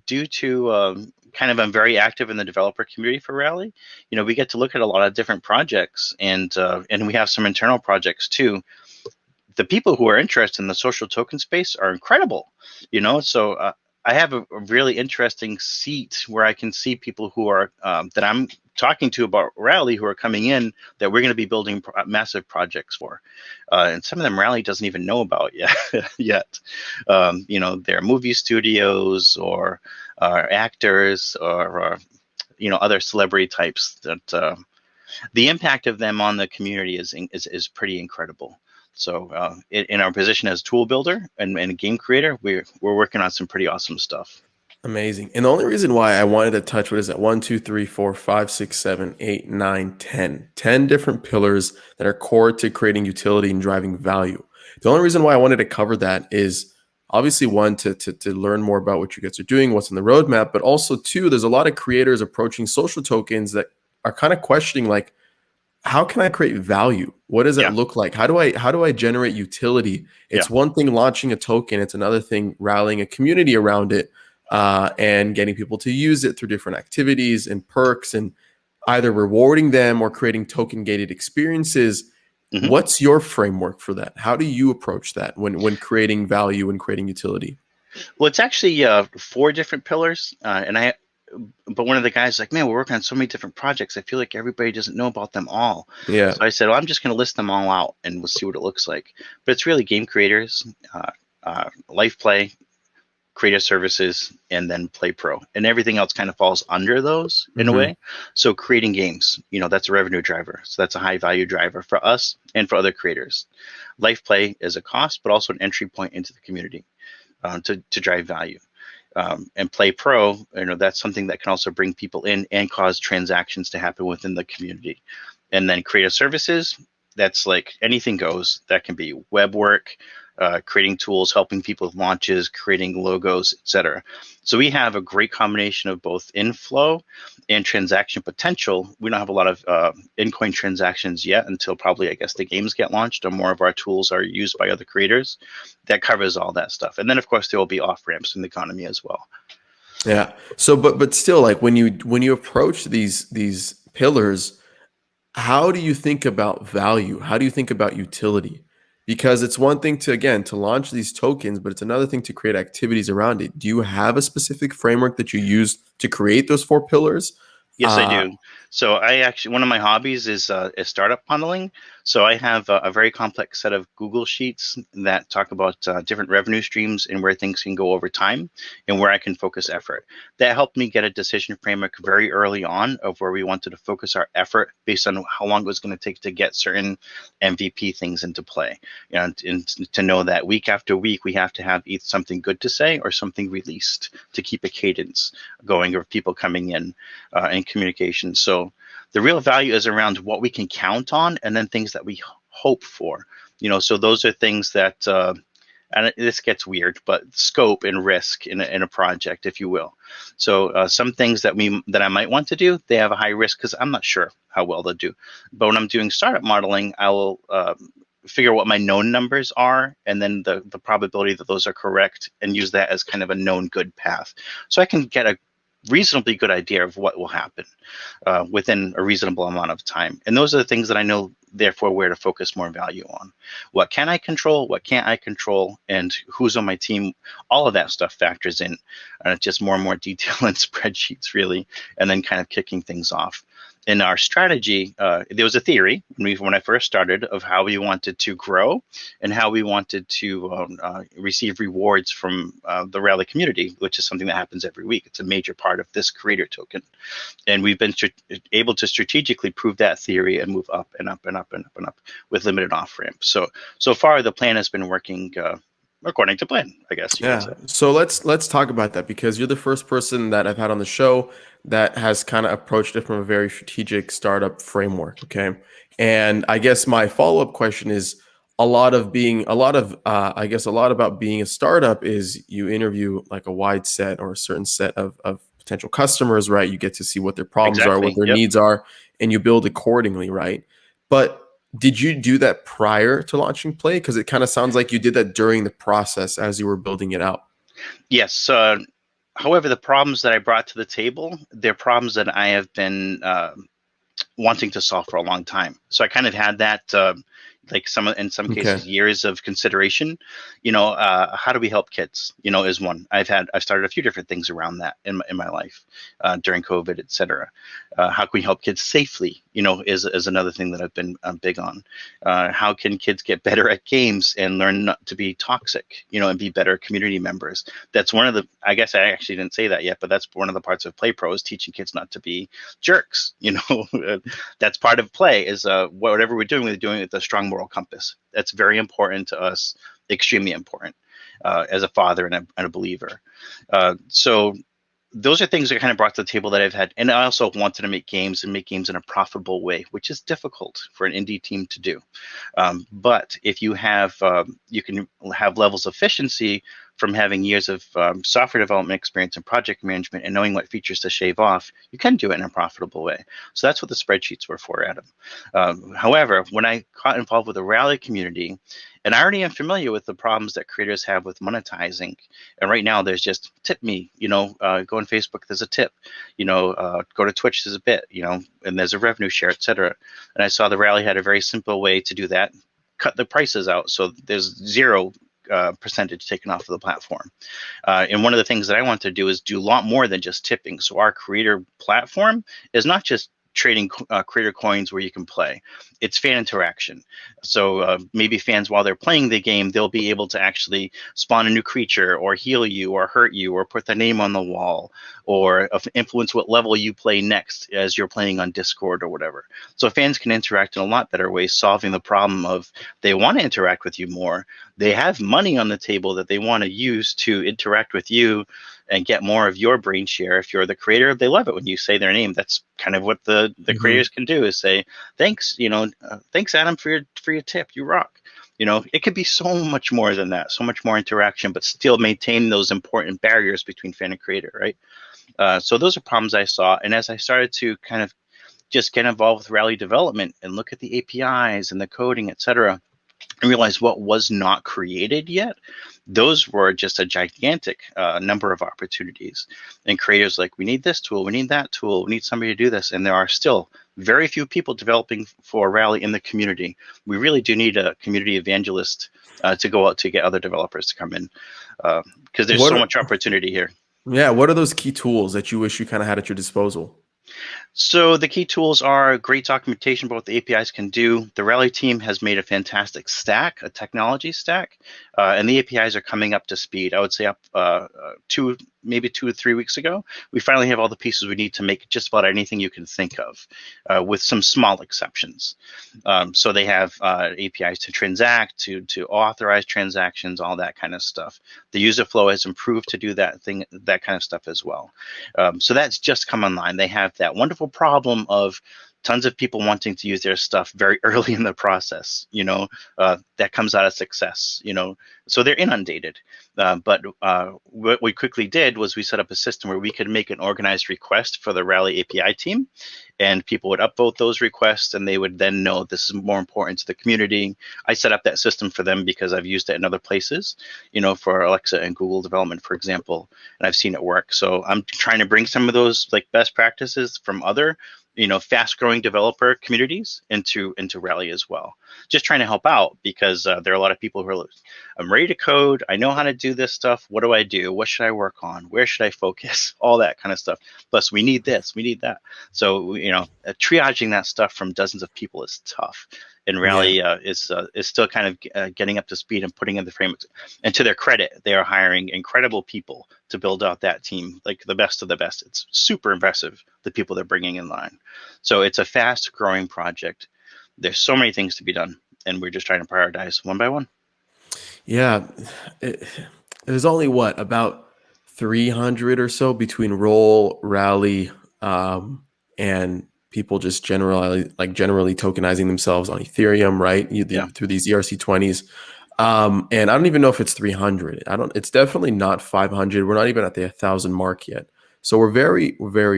due to kind of I'm very active in the developer community for Rally. We get to look at a lot of different projects, and we have some internal projects too. The people who are interested in the social token space are incredible, So I have a really interesting seat where I can see people who are that I'm talking to about Rally, who are coming in, that we're going to be building massive projects for, and some of them Rally doesn't even know about yet. They're movie studios or actors or other celebrity types that. The impact of them on the community is pretty incredible. So in our position as tool builder and game creator, we're working on some pretty awesome stuff. Amazing. And the only reason why I wanted to touch what is that 1, 2, 3, 4, 5, 6, 7, 8, 9, 10. 10 different pillars that are core to creating utility and driving value. The only reason why I wanted to cover that is obviously one, to learn more about what you guys are doing, what's in the roadmap, but also two, there's a lot of creators approaching social tokens that are kind of questioning, like, how can I create value? What does that Yeah, look like? How do I generate utility? yeah. It's one thing launching a token, it's another thing rallying a community around it, and getting people to use it through different activities and perks, and either rewarding them or creating token gated experiences. hmm What's your framework for that? How do you approach that when creating value and creating utility? Well, it's actually four different pillars, but one of the guys is like, man, we're working on so many different projects. I feel like everybody doesn't know about them all. Yeah. So I said, well, I'm just going to list them all out and we'll see what it looks like. But it's really game creators, life play, creative services, and then Play Pro. And everything else kind of falls under those in a Hmm. way. So creating games, that's a revenue driver. So that's a high value driver for us and for other creators. Life Play is a cost, but also an entry point into the community to drive value. And Play Pro, that's something that can also bring people in and cause transactions to happen within the community. And then creative services, that's like anything goes. That can be web work, creating tools, helping people with launches, creating logos, etc. So we have a great combination of both inflow and transaction potential. We don't have a lot of in-coin transactions yet until probably, I guess, the games get launched or more of our tools are used by other creators. That covers all that stuff. And then, of course, there will be off-ramps in the economy as well. Yeah. So, but still, like when you approach these pillars, how do you think about value? How do you think about utility? Because it's one thing to, again, to launch these tokens, but it's another thing to create activities around it. Do you have a specific framework that you use to create those four pillars? Yes, I Uh, do. So I actually, one of my hobbies is startup bundling. So I have a very complex set of Google Sheets that talk about different revenue streams and where things can go over time and where I can focus effort. That helped me get a decision framework very early on of where we wanted to focus our effort based on how long it was going to take to get certain MVP things into play. And to know that week after week, we have to have either something good to say or something released to keep a cadence going of people coming in and communication. So the real value is around what we can count on and then things that we hope for. So those are things that, and this gets weird, but scope and risk in a project, if you will. So some things that I might want to do, they have a high risk because I'm not sure how well they'll do. But when I'm doing startup modeling, I will figure what my known numbers are and then the probability that those are correct and use that as kind of a known good path. So I can get a reasonably good idea of what will happen within a reasonable amount of time. And those are the things that I know, therefore, where to focus more value on. What can I control? What can't I control? And who's on my team? All of that stuff factors in. Just more and more detail in spreadsheets, really, and then kind of kicking things off. In our strategy, there was a theory when I first started of how we wanted to grow and how we wanted to receive rewards from the Rally community, which is something that happens every week. It's a major part of this creator token. And we've been able to strategically prove that theory and move up and up and up and up and up with limited off ramps. So far, the plan has been working according to plan, I guess you could Yeah. say. So let's talk about that because you're the first person that I've had on the show that has kind of approached it from a very strategic startup framework. Okay. And I guess my follow-up question is I guess a lot about being a startup is you interview like a wide set or a certain set of potential customers, right? You get to see what their problems are, what Exactly. their Yep. needs are, and you build accordingly, right? But did you do that prior to launching Play? Because it kind of sounds like you did that during the process as you were building it out. Yes. However, the problems that I brought to the table, they're problems that I have been wanting to solve for a long time. So I kind of had that, like in some Okay. cases, years of consideration. How do we help kids? Is one. I've started a few different things around that in my life during COVID, et cetera. How can we help kids safely? Is another thing that I've been big on. How can kids get better at games and learn not to be toxic? And be better community members. That's one of the. I guess I actually didn't say that yet, but that's one of the parts of Play Pro is teaching kids not to be jerks. That's part of Play is whatever we're doing with a strong moral compass. That's very important to us, extremely important as a father and a believer. So those are things that kind of brought to the table that I've had. And I also wanted to make games and make games in a profitable way, which is difficult for an indie team to do. But if you have, you can have levels of efficiency from having years of software development experience and project management and knowing what features to shave off, you can do it in a profitable way. So that's what the spreadsheets were for, Adam. However, when I got involved with the Rally community, and I already am familiar with the problems that creators have with monetizing. And right now there's just tip me, go on Facebook, there's a tip, go to Twitch, there's a bit, and there's a revenue share, et cetera. And I saw the Rally had a very simple way to do that, cut the prices out. So there's zero percentage taken off of the platform. And one of the things that I want to do is do a lot more than just tipping. So our creator platform is not just trading creator coins where you can play. It's fan interaction. So maybe fans, while they're playing the game, they'll be able to actually spawn a new creature or heal you or hurt you or put their name on the wall or influence what level you play next as you're playing on Discord or whatever. So fans can interact in a lot better ways, solving the problem of they want to interact with you more. They have money on the table that they want to use to interact with you and get more of your brain share. If you're the creator, they love it when you say their name. That's kind of what the Mhm. creators can do, is say, thanks, thanks Adam for your tip. You rock. It could be so much more than that, so much more interaction, but still maintain those important barriers between fan and creator, right? So those are problems I saw. And as I started to kind of just get involved with Rally development and look at the APIs and the coding, et cetera, and realize what was not created yet, those were just a gigantic number of opportunities. And creators like, we need this tool, we need that tool, we need somebody to do this. And there are still very few people developing for Rally in the community. We really do need a community evangelist to go out to get other developers to come in, because there's What so are, much opportunity here. yeah, what are those key tools that you wish you kind of had at your disposal? So the key tools are great documentation about what the APIs can do. The Rally team has made a fantastic stack, a technology stack, and the APIs are coming up to speed. I would say up maybe 2 or 3 weeks ago, we finally have all the pieces we need to make just about anything you can think of, with some small exceptions. So they have APIs to transact, to authorize transactions, all that kind of stuff. The user flow has improved to do that kind of stuff as well. So that's just come online. They have that wonderful problem of tons of people wanting to use their stuff very early in the process. That comes out of success. So they're inundated. But what we quickly did was we set up a system where we could make an organized request for the Rally API team, and people would upvote those requests, and they would then know this is more important to the community. I set up that system for them because I've used it in other places, for Alexa and Google development, for example, and I've seen it work. So I'm trying to bring some of those like best practices from other fast-growing developer communities into Rally as well. Just trying to help out, because there are a lot of people who are like, I'm ready to code, I know how to do this stuff, what do I do? What should I work on? Where should I focus? All that kind of stuff. Plus, we need this, we need that. So, triaging that stuff from dozens of people is tough. And Yeah. Rally is still kind of getting up to speed and putting in the frameworks. And to their credit, they are hiring incredible people to build out that team, like the best of the best. It's super impressive, the people they're bringing in line. So it's a fast growing project. There's so many things to be done, and we're just trying to prioritize one by one. Yeah. It, there's only what, about 300 or so between Roll, Rally, and people just generally tokenizing themselves on Ethereum, right? Yeah. Through these ERC20s. And I don't even know if it's 300. It's definitely not 500. We're not even at the 1,000 mark yet. So we're very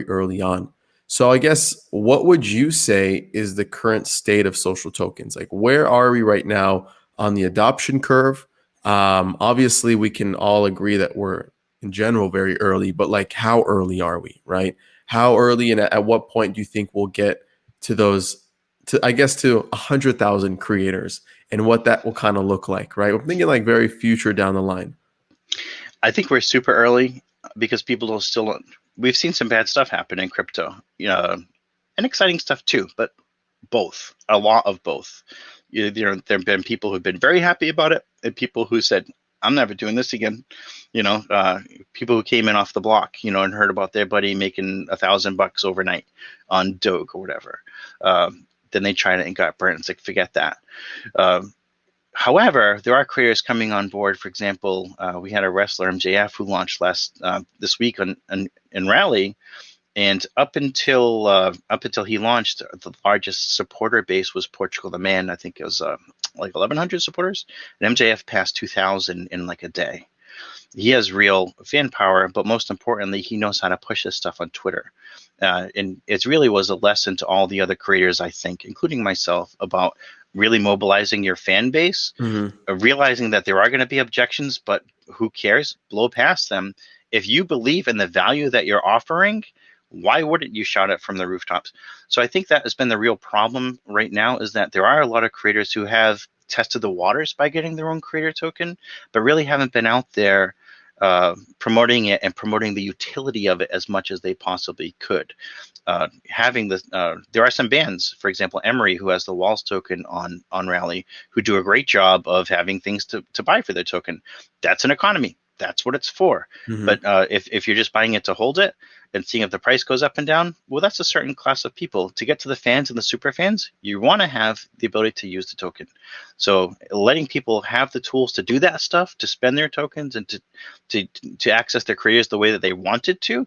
early on. So I guess, what would you say is the current state of social tokens? Like, where are we right now on the adoption curve? Obviously, we can all agree that we're in general very early, but like, how early are we, right? How early, and at what point do you think we'll get to I guess, to 100,000 creators, and what that will kind of look like, right? We're thinking like very future down the line. I think we're super early because people don't still. We've seen some bad stuff happen in crypto, and exciting stuff too, but both, a lot of both. There have been people who've been very happy about it, and people who said, I'm never doing this again. People who came in off the block, and heard about their buddy making $1,000 overnight on Doge or whatever. Then they tried it and got burnt. It's like, forget that. However, there are creators coming on board. For example, we had a wrestler, MJF, who launched this week in Rally, and up until he launched, the largest supporter base was Portugal the Man. I think it was like 1,100 supporters, and MJF passed 2,000 in like a day. He has real fan power, but most importantly, he knows how to push this stuff on Twitter. And it really was a lesson to all the other creators, I think, including myself, about really mobilizing your fan base, Hmm. realizing that there are going to be objections, but who cares? Blow past them. If you believe in the value that you're offering, why wouldn't you shout it from the rooftops? So I think that has been the real problem right now, is that there are a lot of creators who have tested the waters by getting their own creator token, but really haven't been out there promoting it and promoting the utility of it as much as they possibly could. Having the there are some bands, for example, Emery, who has the Walls token on Rally, who do a great job of having things to buy for their token. That's an economy. That's what it's for. Hmm. But if you're just buying it to hold it and seeing if the price goes up and down, well, that's a certain class of people. To get to the fans and the super fans, you want to have the ability to use the token. So letting people have the tools to do that stuff, to spend their tokens, and to access their careers the way that they wanted to,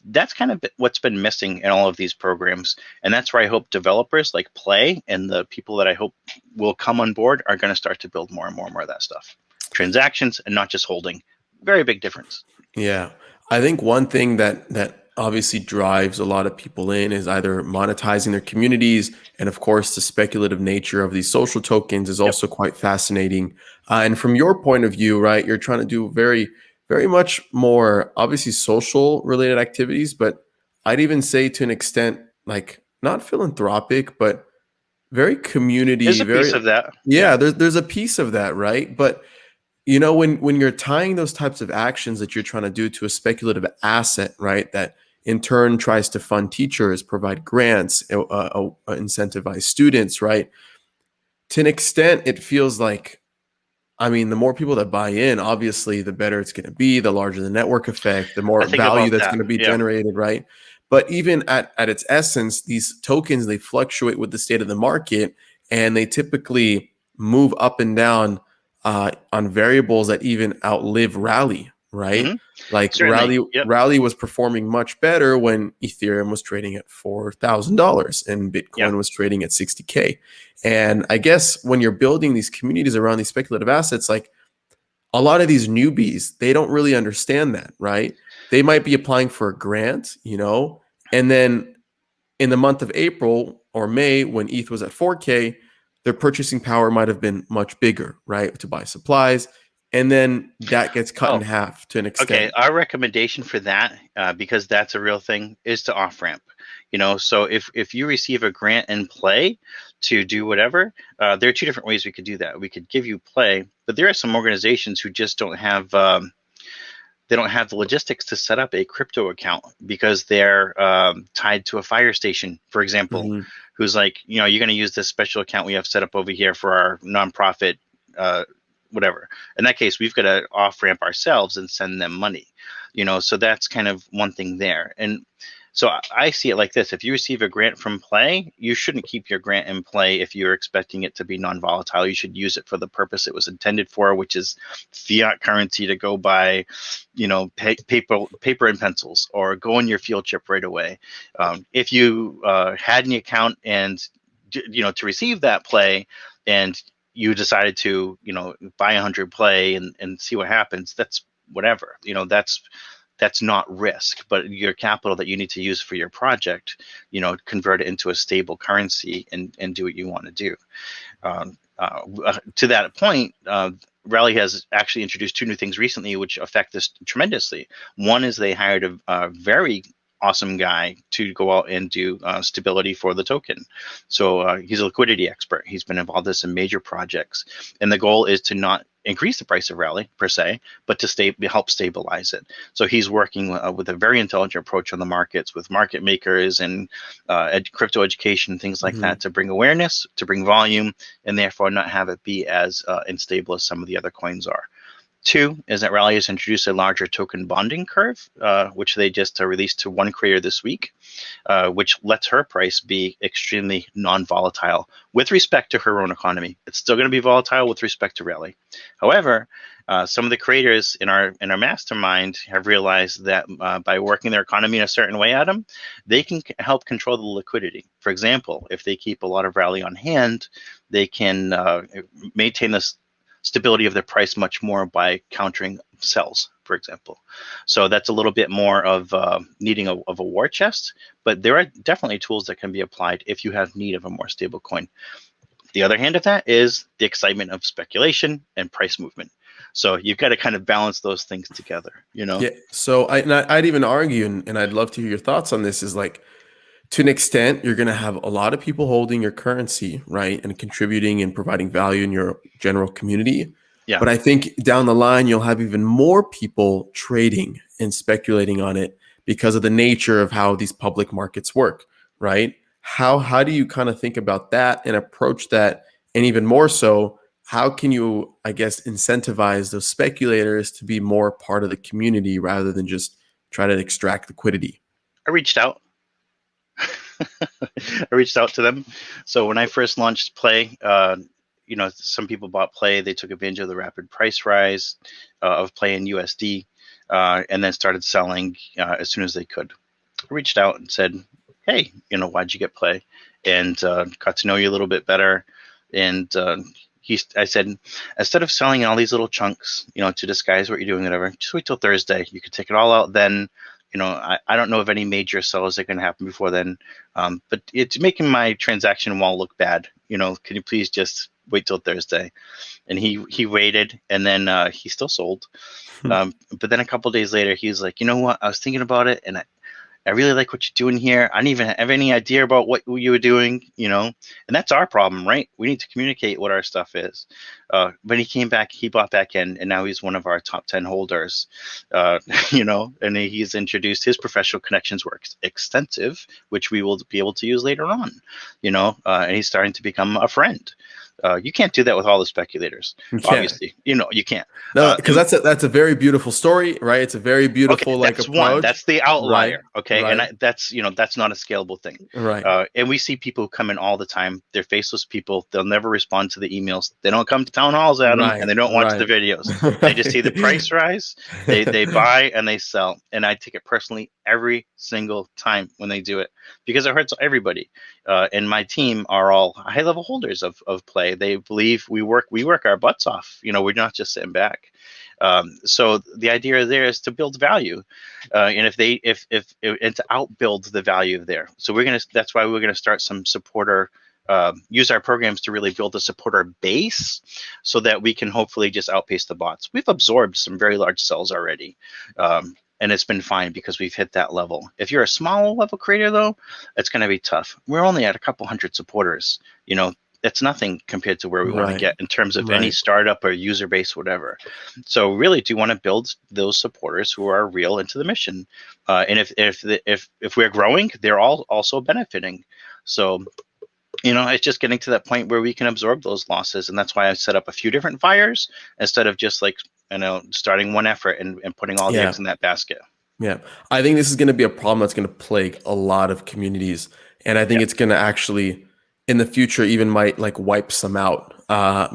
that's kind of what's been missing in all of these programs. And that's where I hope developers like Play and the people that I hope will come on board are going to start to build more and more and more of that stuff. Transactions and not just holding. Very big difference. Yeah. I think one thing that obviously drives a lot of people in is either monetizing their communities, and of course the speculative nature of these social tokens is Yep. also quite fascinating. And from your point of view, right, you're trying to do very much more obviously social related activities, but I'd even say to an extent like not philanthropic, but very There's community, a piece very, of that. yeah, Yeah. there's a piece of that, right? But you know, when you're tying those types of actions that you're trying to do to a speculative asset, right, that in turn tries to fund teachers, provide grants, incentivize students, right? To an extent, it feels like, I mean, the more people that buy in, obviously, the better it's going to be, the larger the network effect, the I more think value about that's that. going to be Yeah. generated, right? But even at its essence, these tokens, they fluctuate with the state of the market, and they typically move up and down on variables that even outlive Rally, right? Hmm. Like Certainly. Yep. Rally was performing much better when Ethereum was trading at $4,000 and Yeah. Bitcoin was trading at 60K. And I guess when you're building these communities around these speculative assets, like a lot of these newbies, they don't really understand that, right? They might be applying for a grant, you know, and then in the month of April or May, when ETH was at 4K, their purchasing power might have been much bigger, right? To buy supplies. And then that gets cut in Oh, half to an okay. extent. Our recommendation for that, because that's a real thing, is to off ramp. So if you receive a grant in Play to do whatever, there are two different ways we could do that. We could give you Play, but there are some organizations who just don't have they don't have the logistics to set up a crypto account because they're tied to a fire station, for example, Mhm. who's like, you're going to use this special account we have set up over here for our nonprofit, uh, whatever. In that case, we've got to off ramp ourselves and send them money. So that's kind of one thing there. And so I see it like this: if you receive a grant from Play, you shouldn't keep your grant in Play if you're expecting it to be non-volatile. You should use it for the purpose it was intended for, which is fiat currency to go buy, paper and pencils, or go on your field trip right away. If you had an account and to receive that Play, and you decided to buy 100 Play and see what happens, that's whatever. That's not risk, but your capital that you need to use for your project, convert it into a stable currency and do what you want to do. To that point, Rally has actually introduced two new things recently, which affect this tremendously. One is they hired a very awesome guy to go out and do stability for the token. So he's a liquidity expert. He's been involved in some major projects, and the goal is to not increase the price of Rally per se, but to help stabilize it. So he's working with a very intelligent approach on the markets with market makers and crypto education, things like Mhm. that, to bring awareness, to bring volume, and therefore not have it be as unstable as some of the other coins are. Two is that Rally has introduced a larger token bonding curve, which they just released to one creator this week, which lets her price be extremely non-volatile with respect to her own economy. It's still going to be volatile with respect to Rally. However, some of the creators in our mastermind have realized that by working their economy in a certain way, Adam, they can help control the liquidity. For example, if they keep a lot of Rally on hand, they can maintain this stability of the price much more by countering sells, for example. So that's a little bit more of needing of a war chest, but there are definitely tools that can be applied if you have need of a more stable coin. The other hand of that is the excitement of speculation and price movement. So you've got to kind of balance those things together. Yeah. So I'd even argue, and I'd love to hear your thoughts on this, is like to an extent, you're going to have a lot of people holding your currency, right? And contributing and providing value in your general community. Yeah. But I think down the line, you'll have even more people trading and speculating on it because of the nature of how these public markets work, right? How do you kind of think about that and approach that? And even more so, how can you, I guess, incentivize those speculators to be more part of the community rather than just try to extract liquidity? I reached out. I reached out to them. So when I first launched Play, some people bought Play. They took advantage of the rapid price rise of Play in USD, and then started selling as soon as they could. I reached out and said, "Hey, why'd you get Play?" And got to know you a little bit better. And I said, instead of selling in all these little chunks, to disguise what you're doing, whatever, just wait till Thursday. You could take it all out then. I don't know of any major sales that can happen before then, but it's making my transaction wall look bad. Can you please just wait till Thursday? And he waited, and then he still sold. But then a couple of days later, he was like, you know what? I was thinking about it, and I really like what you're doing here. I didn't even have any idea about what you were doing, and that's our problem, right? We need to communicate what our stuff is. But he came back, he bought back in, and now he's one of our top 10 holders, and he's introduced his professional connections were extensive, which we will be able to use later on, and he's starting to become a friend. You can't do that with all the speculators, You can't. obviously. You can't. No, because that's a very beautiful story, right? It's a very Okay, beautiful like that's one. approach, That's the right? outlier. Okay, and Right. that's not a scalable thing. Right. And we see people come in all the time. They're faceless people. They'll never respond to the emails. They don't come to town halls, Adam, and Right. they don't watch the Right. videos. They just see the Right. price rise. They buy and they sell. And I take it personally every single time when they do it because it hurts everybody. And my team are all high level holders of Play. They believe we work our butts off. We're not just sitting back. So the idea there is to build value, and and to outbuild the value there. So that's why we're gonna start some supporter. Use our programs to really build a supporter base so that we can hopefully just outpace the bots. We've absorbed some very large cells already, and it's been fine because we've hit that level. If you're a small level creator, though, it's going to be tough. We're only at a couple hundred supporters. It's nothing compared to where we want to Right. get in terms of any Right. startup or user base, whatever. So really do want to build those supporters who are real into the mission. And if we're growing, they're all also benefiting. So it's just getting to that point where we can absorb those losses, and that's why I set up a few different fires instead of just like starting one effort and putting all the Yeah. eggs in that basket. Yeah. I think this is going to be a problem that's going to plague a lot of communities. And I think Yeah, it's going to actually, in the future, even might like wipe some out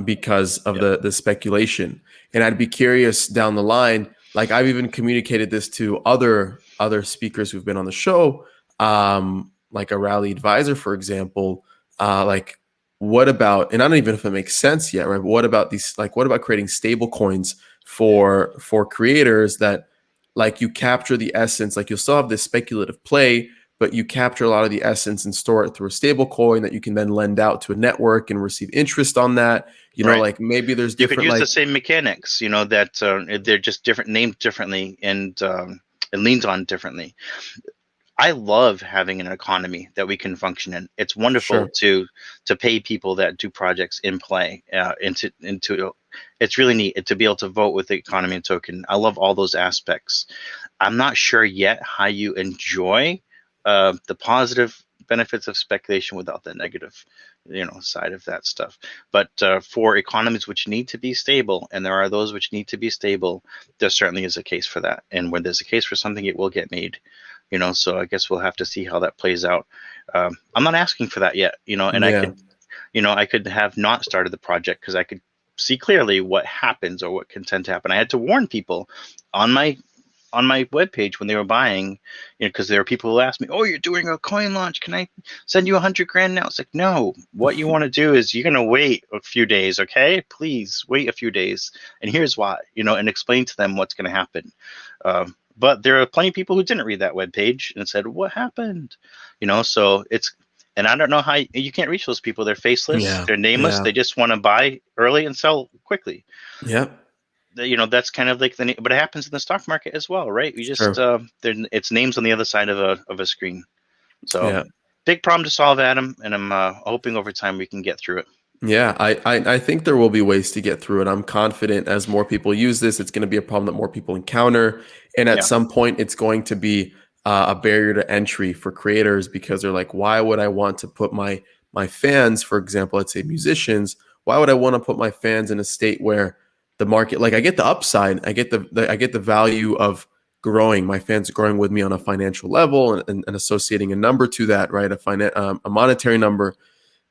because of yeah, the speculation. And I'd be curious down the line, like I've even communicated this to other speakers who've been on the show, like a rally advisor, for example, like what about, and I don't even know if it makes sense yet, right? But what about what about creating stable coins for creators that like you capture the essence, like you'll still have this speculative play, but you capture a lot of the essence and store it through a stable coin that you can then lend out to a network and receive interest on that. right. Like maybe there's You could different use the like same mechanics, that they're just different, named differently, and leaned on differently. I love having an economy that we can function in. It's wonderful sure. to pay people that do projects in Play into. It's really neat to be able to vote with the economy and token. I love all those aspects. I'm not sure yet how you enjoy the positive benefits of speculation without the negative, side of that stuff. But for economies which need to be stable, and there are those which need to be stable, there certainly is a case for that. And when there's a case for something, it will get made. So I guess we'll have to see how that plays out. I'm not asking for that yet, and Yeah. I could have not started the project because I could see clearly what happens or what can tend to happen. I had to warn people on my webpage when they were buying, because there are people who ask me, "Oh, you're doing a coin launch. Can I send you $100,000 now?" It's like, no. What you want to do is you're gonna wait a few days, okay? Please wait a few days, and here's why, and explain to them what's going to happen. But there are plenty of people who didn't read that webpage and said, "What happened?" So it's, and I don't know how you can't reach those people. They're faceless, Yeah. they're nameless. Yeah. They just want to buy early and sell quickly. Yep. That's kind of like but it happens in the stock market as well, right? You It's just true. it's names on the other side of a screen. So Yeah. big problem to solve, Adam, and I'm hoping over time we can get through it. Yeah, I think there will be ways to get through it. I'm confident as more people use this, it's going to be a problem that more people encounter. And at Yeah. some point, it's going to be a barrier to entry for creators because they're like, why would I want to put my fans, for example, let's say musicians, why would I want to put my fans in a state where the market, like I get the upside, I get I get the value of growing, my fans growing with me on a financial level and associating a number to that, right? A monetary number,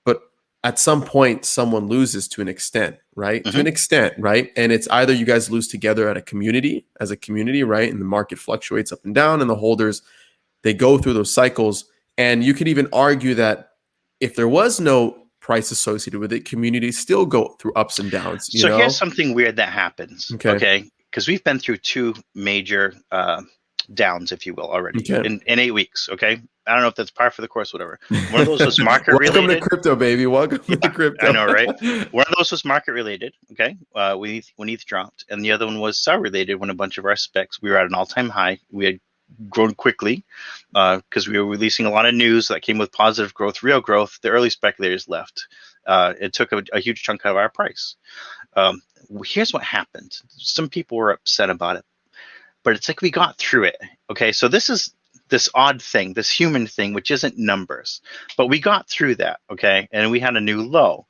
but at some point someone loses to an extent, right? To Hmm. an extent, right? And it's either you guys lose together at a community, as a community, right? And the market fluctuates up and down and the holders, they go through those cycles. And you could even argue that if there was no price associated with it, communities still go through ups and downs, you So here's know? something weird that happens, Okay. okay? Because we've been through two major downs, if you will, already Okay. in 8 weeks, okay? I don't know if that's par for the course, whatever. One of those was market Welcome to related. crypto, baby. Welcome to Yeah, I crypto. know, right? One of those was market related, okay? When ETH dropped, and the other one was SAR related. When a bunch of our specs, we were at an all-time high. We had grown quickly because we were releasing a lot of news that came with positive growth, real growth. The early speculators left. It took a huge chunk out of our price. Um, Here's what happened. Some people were upset about it, but it's like we got through it. Okay, so this is this odd thing, this human thing, which isn't numbers, but we got through that. Okay, and we had a new low,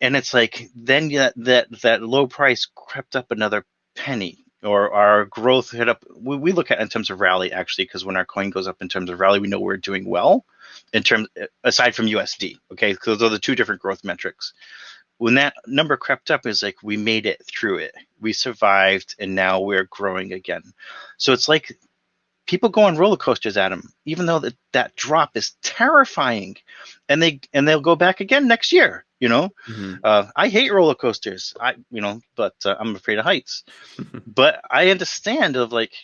and it's like then that low price crept up another penny. Or our growth hit up. We look at it in terms of rally actually, because when our coin goes up in terms of rally, we know we're doing well. In terms aside from USD, okay, because those are the two different growth metrics. When that number crept up, it's like we made it through it. We survived, and now we're growing again. So it's like people go on roller coasters, Adam, even though that drop is terrifying, and they'll go back again next year. Mhm. I hate roller coasters. But I'm afraid of heights. But I understand of like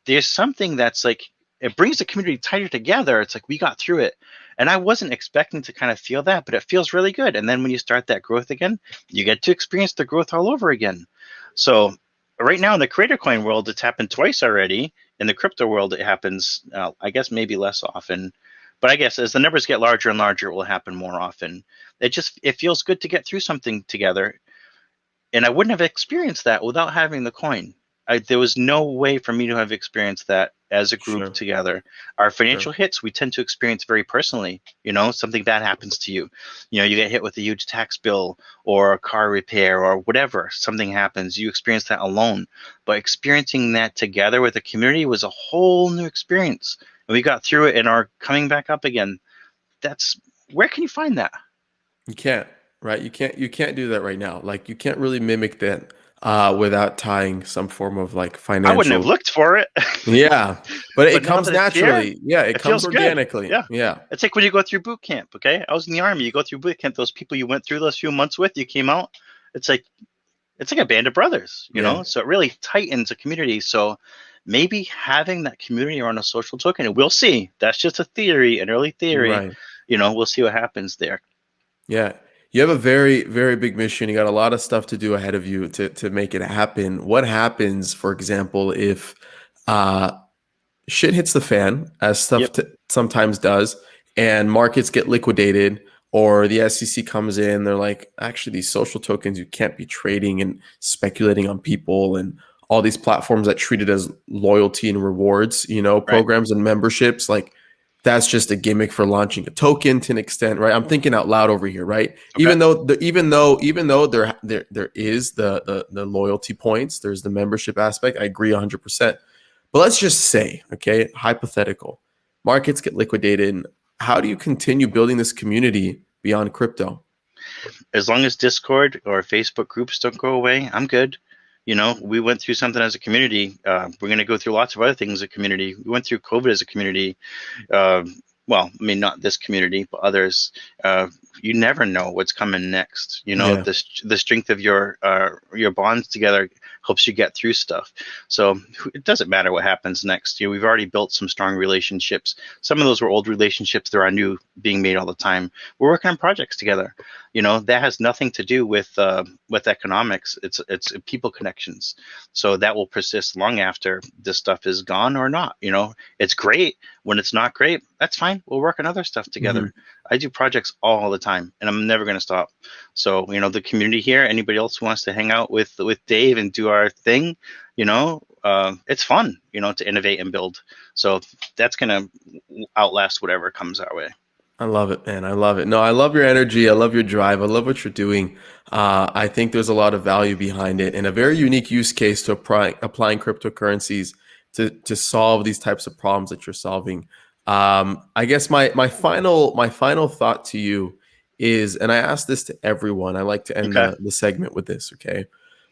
there's something that's like it brings the community tighter together. It's like we got through it. And I wasn't expecting to kind of feel that, but it feels really good. And then when you start that growth again, you get to experience the growth all over again. So right now in the creator coin world, it's happened twice already. In the crypto world, it happens, I guess, maybe less often. But I guess as the numbers get larger and larger, it will happen more often. It feels good to get through something together, and I wouldn't have experienced that without having the coin. There was no way for me to have experienced that as a group Sure. together. Our Sure. financial hits we tend to experience very personally. Something bad happens to you. You get hit with a huge tax bill or a car repair or whatever. Something happens. You experience that alone. But experiencing that together with a community was a whole new experience. And we got through it and are coming back up again. That's Where can you find that? You can't, right? You can't do that right now. Like you can't really mimic that without tying some form of like I wouldn't have financial. looked for it. Yeah, but But it now comes that it's here, naturally. Yeah, it it comes feels good. organically. Yeah. Yeah. It's like when you go through boot camp, okay? I was in the army. You go through boot camp, those people you went through those few months with, you came out. It's like a band of brothers. Yeah. So it really tightens a community. So maybe having that community around a social token, and we'll see. That's just a theory, an early theory. Right. We'll see what happens there. Yeah. You have a very, very big mission. You got a lot of stuff to do ahead of you to make it happen. What happens, for example, if uh shit hits the fan, as Yep. sometimes does, and markets get liquidated, or the SEC comes in, they're like, actually, these social tokens, you can't be trading and speculating on people, and all these platforms that treat it as loyalty and rewards, Right. programs and memberships, like that's just a gimmick for launching a token to an extent, right? I'm thinking out loud over here, right? Okay. Even though there is the loyalty points, there's the membership aspect. I agree 100%. But let's just say, okay, hypothetical, markets get liquidated. How do you continue building this community beyond crypto? As long as Discord or Facebook groups don't go away, I'm good. We went through something as a community. We're going to go through lots of other things as a community. We went through COVID as a community. Uh, well, I mean, not this community, but others. Uh, you never know what's coming next. Yeah, The strength of your bonds together helps you get through stuff. So it doesn't matter what happens next. We've already built some strong relationships. Some of those were old relationships. There are new being made all the time. We're working on projects together. That has nothing to do with economics. It's people connections. So that will persist long after this stuff is gone or not. It's great. When it's not great, that's fine. We'll work on other stuff Hmm. together. I do projects all the time, and I'm never going to stop. So, the community here, anybody else who wants to hang out with Dave and do our thing, it's fun, to innovate and build. So that's going to outlast whatever comes our way. I love it, man. I love it. No, I love your energy. I love your drive. I love what you're doing. I think there's a lot of value behind it and a very unique use case to applying cryptocurrencies to solve these types of problems that you're solving. I guess my final thought to you is, and I ask this to everyone. I like to end Okay. the segment with this. Okay,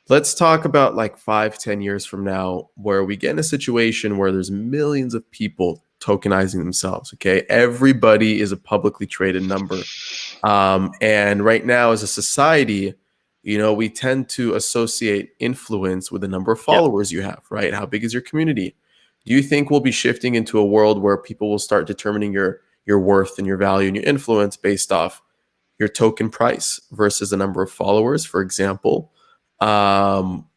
let's talk about like 5, 10 years from now, where we get in a situation where there's millions of people tokenizing themselves. Okay. Everybody is a publicly traded number. And right now, as a society, we tend to associate influence with the number of Yep. followers you have, right? How big is your community? Do you think we'll be shifting into a world where people will start determining your worth and your value and your influence based off your token price versus the number of followers, for example? Um,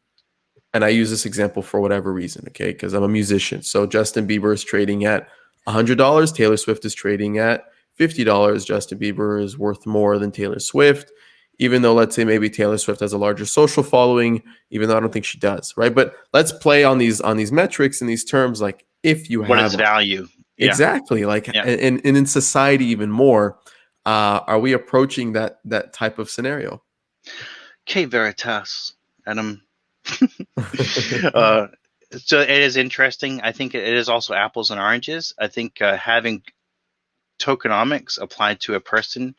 and I use this example for whatever reason, okay? Because I'm a musician. So Justin Bieber is trading at $100. Taylor Swift is trading at $50. Justin Bieber is worth more than Taylor Swift, even though let's say maybe Taylor Swift has a larger social following, even though I don't think she does, right? But let's play on these metrics and these terms, like if you What is have value? Yeah. exactly like Yeah. and in society even more, are we approaching that type of scenario? Okay, Veritas, Adam. uh, so it is interesting. I think it is also apples and oranges. I think having tokenomics applied to a person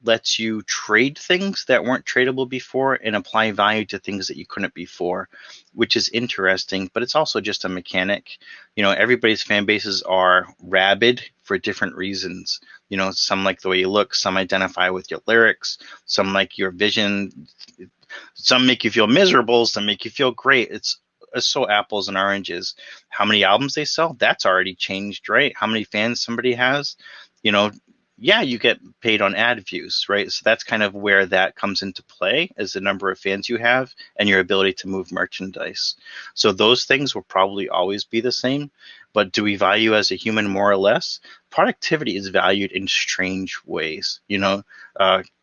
lets you trade things that weren't tradable before and apply value to things that you couldn't before, which is interesting, but it's also just a mechanic. Everybody's fan bases are rabid for different reasons. Some like the way you look, some identify with your lyrics, some like your vision, some make you feel miserable, some make you feel great. It's so apples and oranges. How many albums they sell, that's already changed, right? How many fans somebody has, you know, yeah, you get paid on ad views, right? So that's kind of where that comes into play, is the number of fans you have and your ability to move merchandise. So those things will probably always be the same. But do we value as a human more or less? Productivity is valued in strange ways.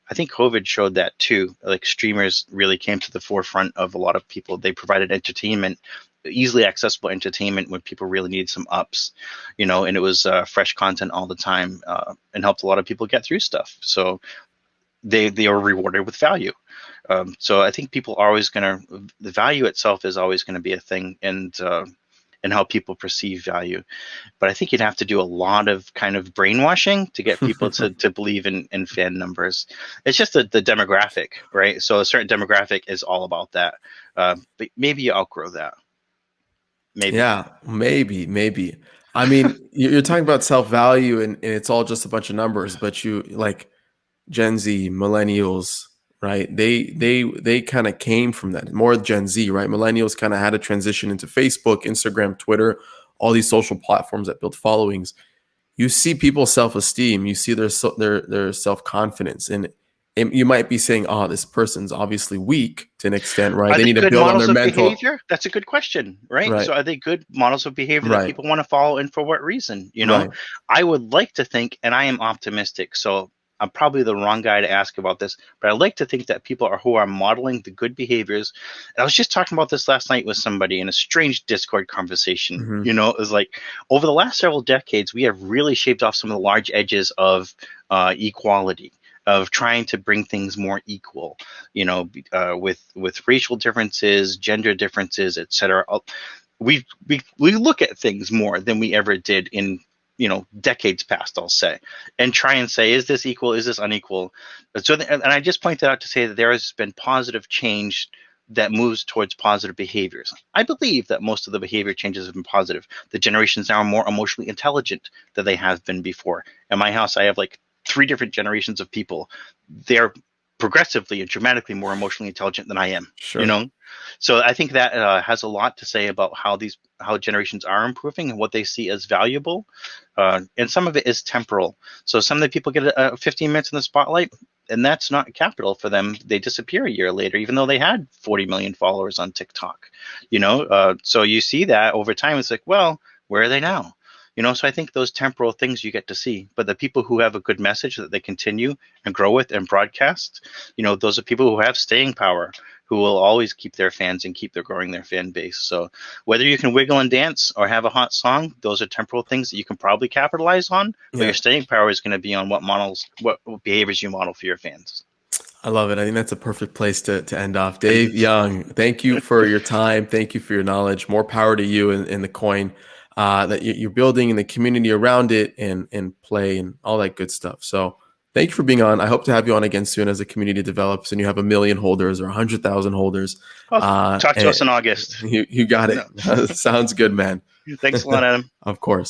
I think COVID showed that too. Like, streamers really came to the forefront of a lot of people. They provided entertainment, easily accessible entertainment when people really needed some ups, and it was fresh content all the time, and helped a lot of people get through stuff. So they are rewarded with value. So I think people are always the value itself is always gonna be a thing, and how people perceive value. But I think you'd have to do a lot of kind of brainwashing to get people to believe in fan numbers. It's just the demographic, right? So a certain demographic is all about that. But maybe you outgrow that. Maybe. Yeah, maybe. I mean, you're talking about self-value and it's all just a bunch of numbers, but you like Gen Z, millennials, right? They kind of came from that. More Gen Z, right? Millennials kind of had a transition into Facebook, Instagram, Twitter, all these social platforms that build followings. You see people's self-esteem, you see their self-confidence, and you might be saying, "Oh, this person's obviously weak to an extent, right? Are They they need to good build on models their of mental." behavior? That's a good question, right? Right, So are they good models of behavior that right, people want to follow, and for what reason? right. I would like to think, and I am optimistic, so I'm probably the wrong guy to ask about this, but I like to think that people who are modeling the good behaviors. And I was just talking about this last night with somebody in a strange Discord conversation. Hmm. It was like, over the last several decades, we have really shaved off some of the large edges of equality, of trying to bring things more equal, with racial differences, gender differences, etc. We look at things more than we ever did in decades past, I'll say, and try and say, is this equal, is this unequal? And I just pointed out to say that there has been positive change that moves towards positive behaviors. I believe that most of the behavior changes have been positive. The generations now are more emotionally intelligent than they have been before. In my house, I have like 3 different generations of people. They're progressively and dramatically more emotionally intelligent than I am. Sure. So I think that has a lot to say about how generations are improving and what they see as valuable. And some of it is temporal. So some of the people get 15 minutes in the spotlight, and that's not capital for them. They disappear a year later, even though they had 40 million followers on TikTok. So you see that over time. It's like, well, where are they now? So I think those temporal things you get to see, but the people who have a good message that they continue and grow with and broadcast, those are people who have staying power, who will always keep their fans and keep growing their fan base. So whether you can wiggle and dance or have a hot song, those are temporal things that you can probably capitalize on, but your staying power is going to be on what behaviors you model for your fans. I love it. I think that's a perfect place to end off. Dave Young, thank you for your time. Thank you for your knowledge. More power to you in the coin that you're building and the community around it and play and all that good stuff. So thank you for being on. I hope to have you on again soon as the community develops and you have 1 million holders or 100,000 holders. Talk to us in August. You got it. No. Sounds good, man. Thanks a lot, Adam. Of course.